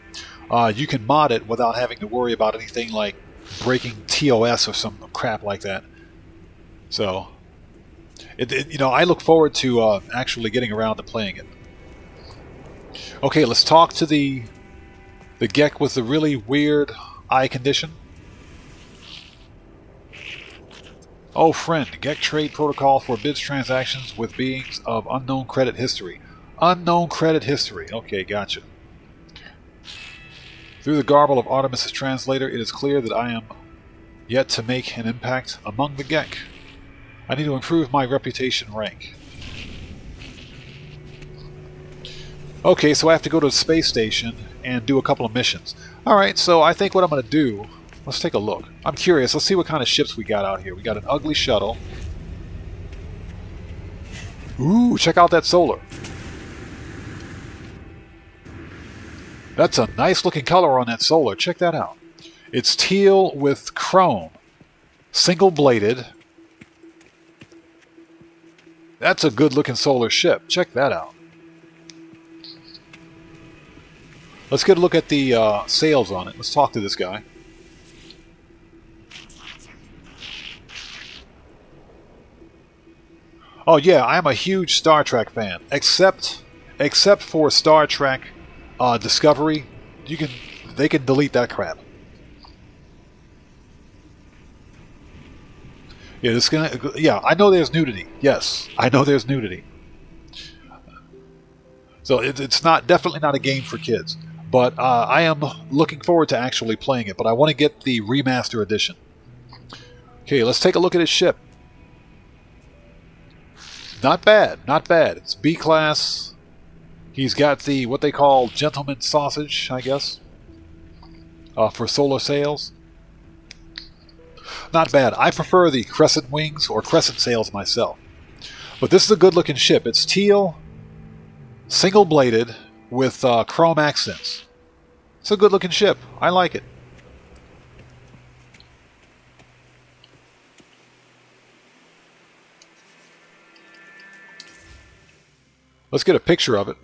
you can mod it without having to worry about anything like breaking TOS or some crap like that. So, you know, I look forward to actually getting around to playing it. Okay, let's talk to the Gek with the really weird eye condition. Oh, friend, Gek trade protocol forbids transactions with beings of unknown credit history. Unknown credit history. Okay, gotcha. Through the garble of Artemis' translator, it is clear that I am yet to make an impact among the Gek. I need to improve my reputation rank. Okay, so I have to go to the space station and do a couple of missions. Alright, so I think what I'm going to do... Let's take a look. I'm curious. Let's see what kind of ships we got out here. We got an ugly shuttle. Ooh, check out that solar. That's a nice looking color on that solar. Check that out. It's teal with chrome. Single bladed. That's a good looking solar ship. Check that out. Let's get a look at the sails on it. Let's talk to this guy. Oh yeah, I'm a huge Star Trek fan. Except for Star Trek Discovery, they can delete that crap. Yeah, I know there's nudity. Yes, I know there's nudity. So it's definitely not a game for kids. But I am looking forward to actually playing it. But I want to get the remaster edition. Okay, let's take a look at his ship. Not bad, not bad. It's B-class. He's got the, what they call gentleman sausage, I guess, for solar sails. Not bad. I prefer the crescent wings or crescent sails myself. But this is a good-looking ship. It's teal, single-bladed, with chrome accents. It's a good-looking ship. I like it. Let's get a picture of it.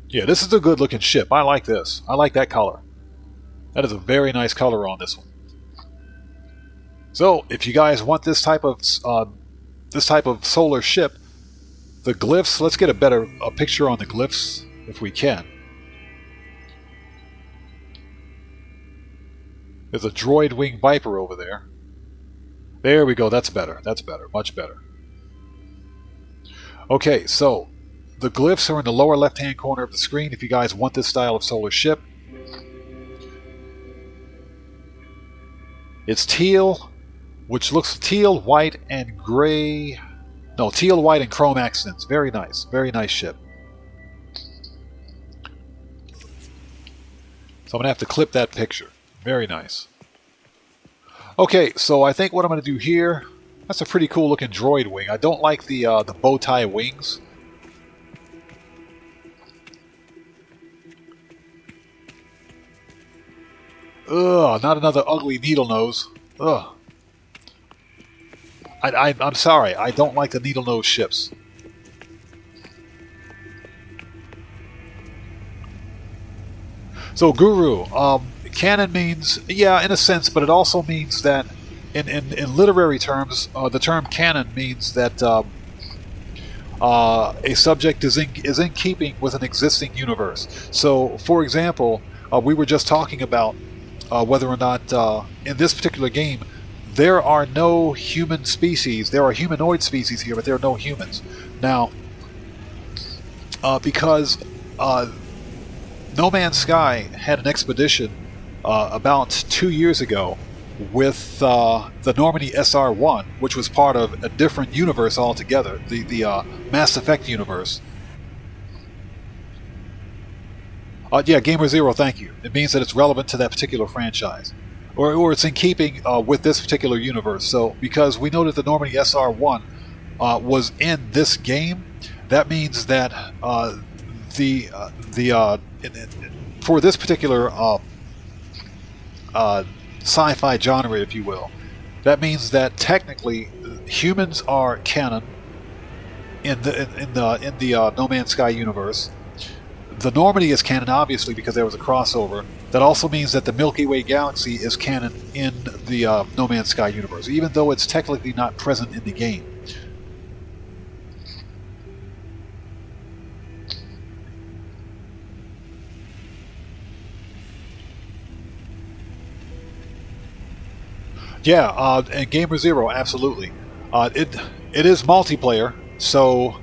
Yeah, this is a good-looking ship. I like this. I like that color. That is a very nice color on this one. So, if you guys want this type of solar ship, the glyphs. Let's get a picture on the glyphs if we can. There's a droid wing Viper over there. There we go. That's better. That's better. Much better. Okay, so the glyphs are in the lower left-hand corner of the screen if you guys want this style of solar ship. It's teal, which looks teal, white, and gray. No, teal, white, and chrome accents. Very nice. Very nice ship. So I'm going to have to clip that picture. Very nice. Okay, so I think what I'm going to do here, that's a pretty cool looking droid wing. I don't like the bow tie wings. Ugh, not another ugly needle nose. Ugh. I'm sorry, I don't like the needle nose ships. So Guru, canon means, yeah, in a sense, but it also means that in literary terms, the term canon means that a subject is in keeping with an existing universe. So, for example, we were just talking about whether or not in this particular game there are no human species. There are humanoid species here, but there are no humans. Now, because No Man's Sky had an expedition about 2 years ago with the Normandy SR-1, which was part of a different universe altogether, the Mass Effect universe. Yeah, Gamer Zero, thank you. It means that it's relevant to that particular franchise. Or it's in keeping with this particular universe. So, because we know that the Normandy SR-1 was in this game, that means that for this particular sci-fi genre, if you will, that means that technically humans are canon in the No Man's Sky universe. The Normandy is canon, obviously, because there was a crossover. That also means that the Milky Way galaxy is canon in the No Man's Sky universe, even though it's technically not present in the game. Yeah, and Gamer Zero, absolutely. It is multiplayer, so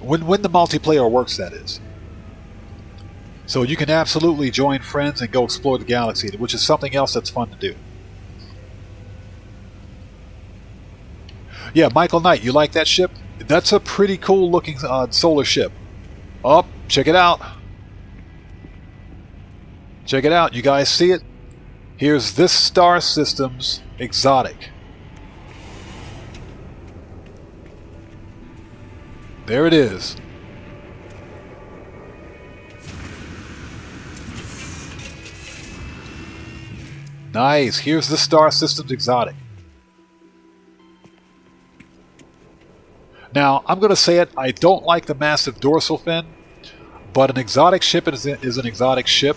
when the multiplayer works, that is. So you can absolutely join friends and go explore the galaxy, which is something else that's fun to do. Yeah, Michael Knight, you like that ship? That's a pretty cool looking solar ship. Oh, check it out. Check it out. You guys see it? Here's this star system's exotic. There it is. Nice. Here's the star system's exotic. Now, I'm going to say it. I don't like the massive dorsal fin, but an exotic ship is an exotic ship.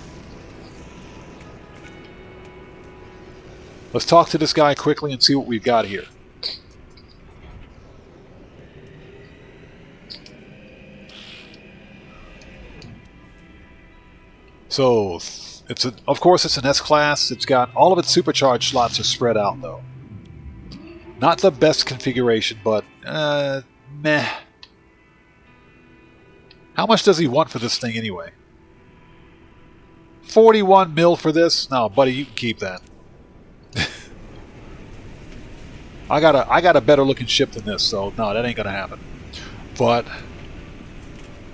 Let's talk to this guy quickly and see what we've got here. So, of course it's an S-Class. It's got all of its supercharged slots are spread out, though. Not the best configuration, but meh. How much does he want for this thing anyway? 41 mil for this? No, buddy, you can keep that. I got a better looking ship than this, so no, that ain't gonna happen. But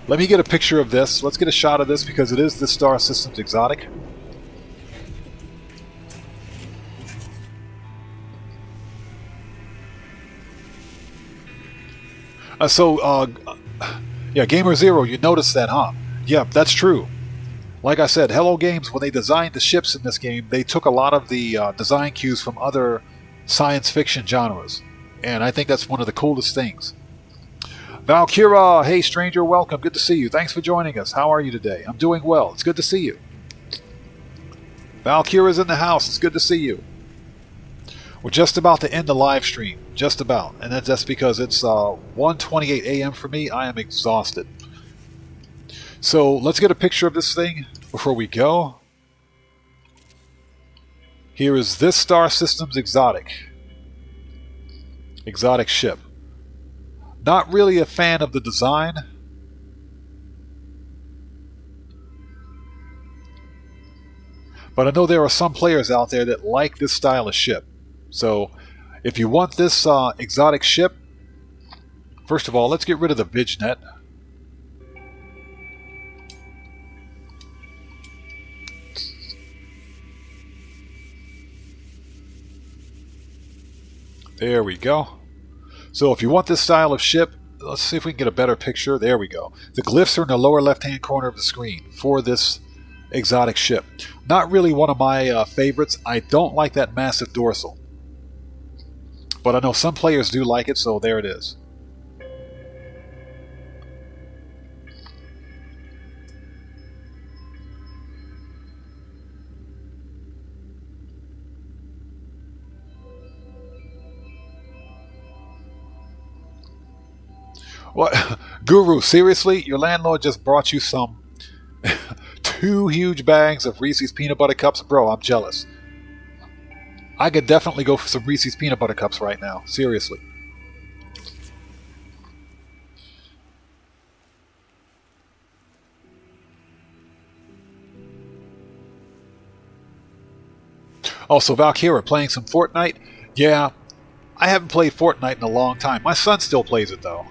let me get a picture of this. Let's get a shot of this because it is the star system's exotic. Yeah, Gamer Zero, you noticed that, huh? Yeah, that's true. Like I said, Hello Games, when they designed the ships in this game, they took a lot of the design cues from other science fiction genres. And I think that's one of the coolest things. Valkyra, hey stranger, welcome. Good to see you. Thanks for joining us. How are you today? I'm doing well. It's good to see you. Valkyra's in the house. It's good to see you. We're just about to end the live stream. Just about. And that's because it's 1:28 a.m. for me. I am exhausted. So let's get a picture of this thing before we go. Here is this star system's exotic ship. Not really a fan of the design. But I know there are some players out there that like this style of ship. So if you want this exotic ship, first of all, let's get rid of the VidGenet. There we go. So if you want this style of ship, let's see if we can get a better picture. There we go. The glyphs are in the lower left-hand corner of the screen for this exotic ship. Not really one of my favorites. I don't like that massive dorsal. But I know some players do like it, so there it is. What? Guru, seriously? Your landlord just brought you some 2 huge bags of Reese's Peanut Butter Cups? Bro, I'm jealous. I could definitely go for some Reese's Peanut Butter Cups right now. Seriously. Also, Valkyra, playing some Fortnite? Yeah, I haven't played Fortnite in a long time. My son still plays it, though.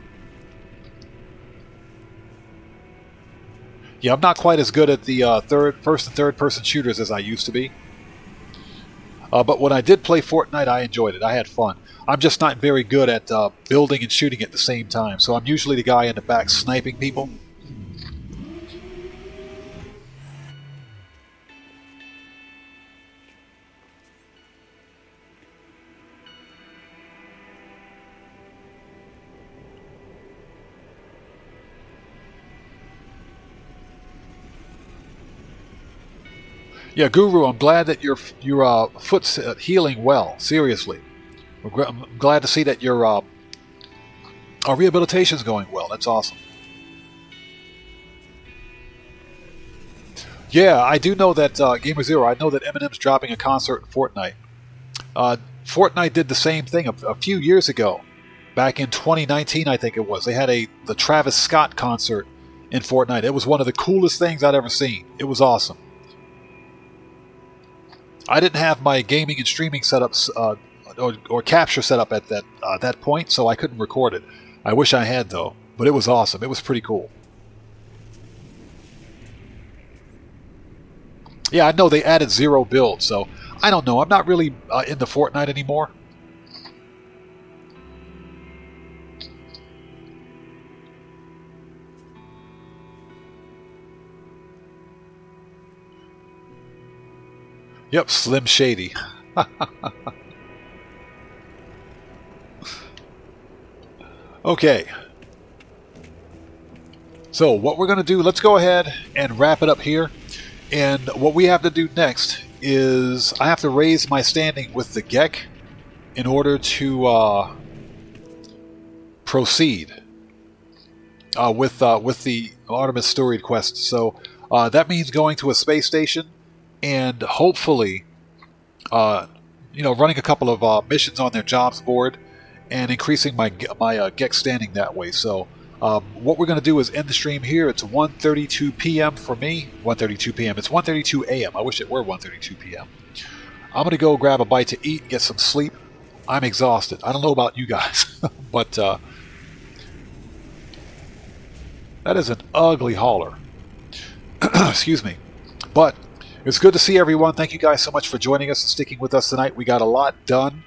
Yeah, I'm not quite as good at the first and third person shooters as I used to be. But when I did play Fortnite, I enjoyed it. I had fun. I'm just not very good at building and shooting at the same time, so I'm usually the guy in the back sniping people. Yeah, Guru, I'm glad that your foot's healing well. Seriously, I'm glad to see that your rehabilitation's going well. That's awesome. Yeah, I do know that Gamer Zero. I know that Eminem's dropping a concert in Fortnite. Fortnite did the same thing a few years ago, back in 2019, I think it was. They had the Travis Scott concert in Fortnite. It was one of the coolest things I'd ever seen. It was awesome. I didn't have my gaming and streaming setups or capture set up at that point, so I couldn't record it. I wish I had, though. But it was awesome. It was pretty cool. Yeah, I know they added 0 build, so I don't know. I'm not really into Fortnite anymore. Yep, Slim Shady. Okay. So what we're going to do, let's go ahead and wrap it up here. And what we have to do next is I have to raise my standing with the Gek in order to proceed with the Artemis storied quest. So that means going to a space station and hopefully running a couple of missions on their jobs board and increasing my Gek standing that way. So what we're going to do is end the stream here. It's 1:32 p.m. for me. 1:32 p.m. It's 1:32 a.m. I wish it were 1:32 p.m. I'm going to go grab a bite to eat and get some sleep. I'm exhausted. I don't know about you guys, but that is an ugly hauler. Excuse me. But it's good to see everyone. Thank you guys so much for joining us and sticking with us tonight. We got a lot done.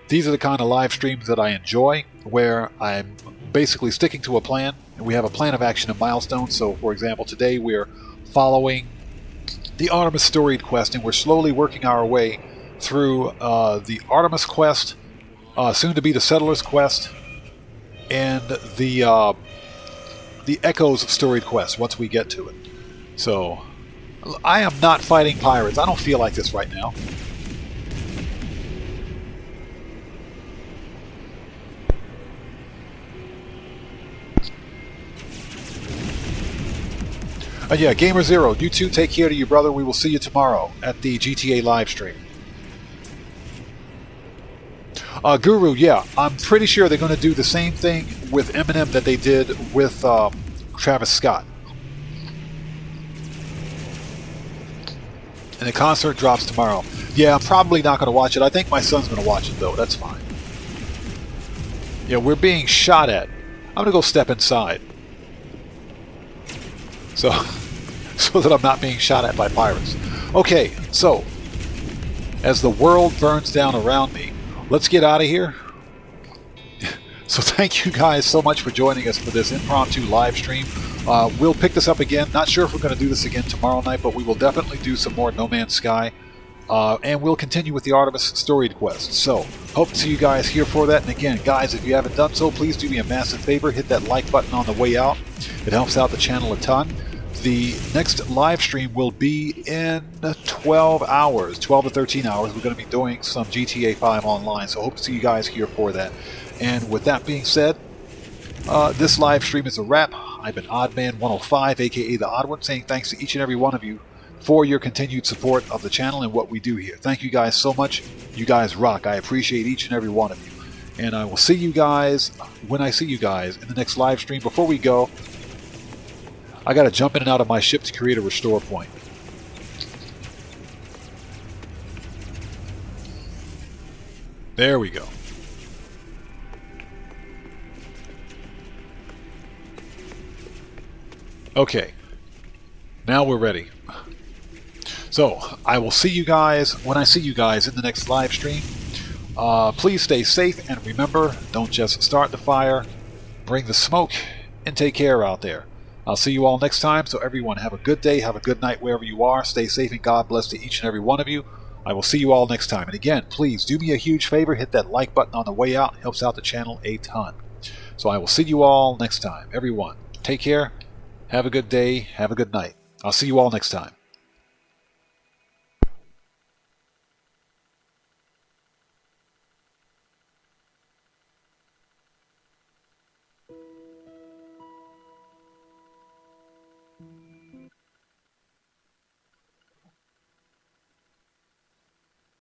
These are the kind of live streams that I enjoy, where I'm basically sticking to a plan, and we have a plan of action and milestones. So, for example, today we're following the Artemis storied quest, and we're slowly working our way through the Artemis quest, soon to be the Settlers quest, and the Echoes storied quest once we get to it. So I am not fighting pirates. I don't feel like this right now. Yeah, Gamer Zero, you too, take care to you, brother. We will see you tomorrow at the GTA live stream. Guru, yeah, I'm pretty sure they're going to do the same thing with Eminem that they did with Travis Scott. And the concert drops tomorrow. Yeah, I'm probably not going to watch it. I think my son's going to watch it, though. That's fine. Yeah, we're being shot at. I'm going to go step inside. So that I'm not being shot at by pirates. Okay, so as the world burns down around me, let's get out of here. So thank you guys so much for joining us for this impromptu live stream. We'll pick this up again. Not sure if we're going to do this again tomorrow night, but we will definitely do some more No Man's Sky. And we'll continue with the Artemis story quest. So, hope to see you guys here for that. And again, guys, if you haven't done so, please do me a massive favor. Hit that like button on the way out. It helps out the channel a ton. The next live stream will be in 12 hours, 12 to 13 hours. We're going to be doing some GTA 5 online. So, hope to see you guys here for that. And with that being said, this live stream is a wrap. I've been OddMan105, aka The Odd One, saying thanks to each and every one of you for your continued support of the channel and what we do here. Thank you guys so much. You guys rock. I appreciate each and every one of you. And I will see you guys when I see you guys in the next live stream. Before we go, I got to jump in and out of my ship to create a restore point. There we go. Okay. Now we're ready. So, I will see you guys when I see you guys in the next live stream. Please stay safe, and remember, don't just start the fire, bring the smoke, and take care out there. I'll see you all next time, so everyone have a good day, have a good night wherever you are, stay safe, and God bless to each and every one of you. I will see you all next time. And again, please do me a huge favor, hit that like button on the way out, it helps out the channel a ton. So I will see you all next time. Everyone, take care, have a good day, have a good night. I'll see you all next time.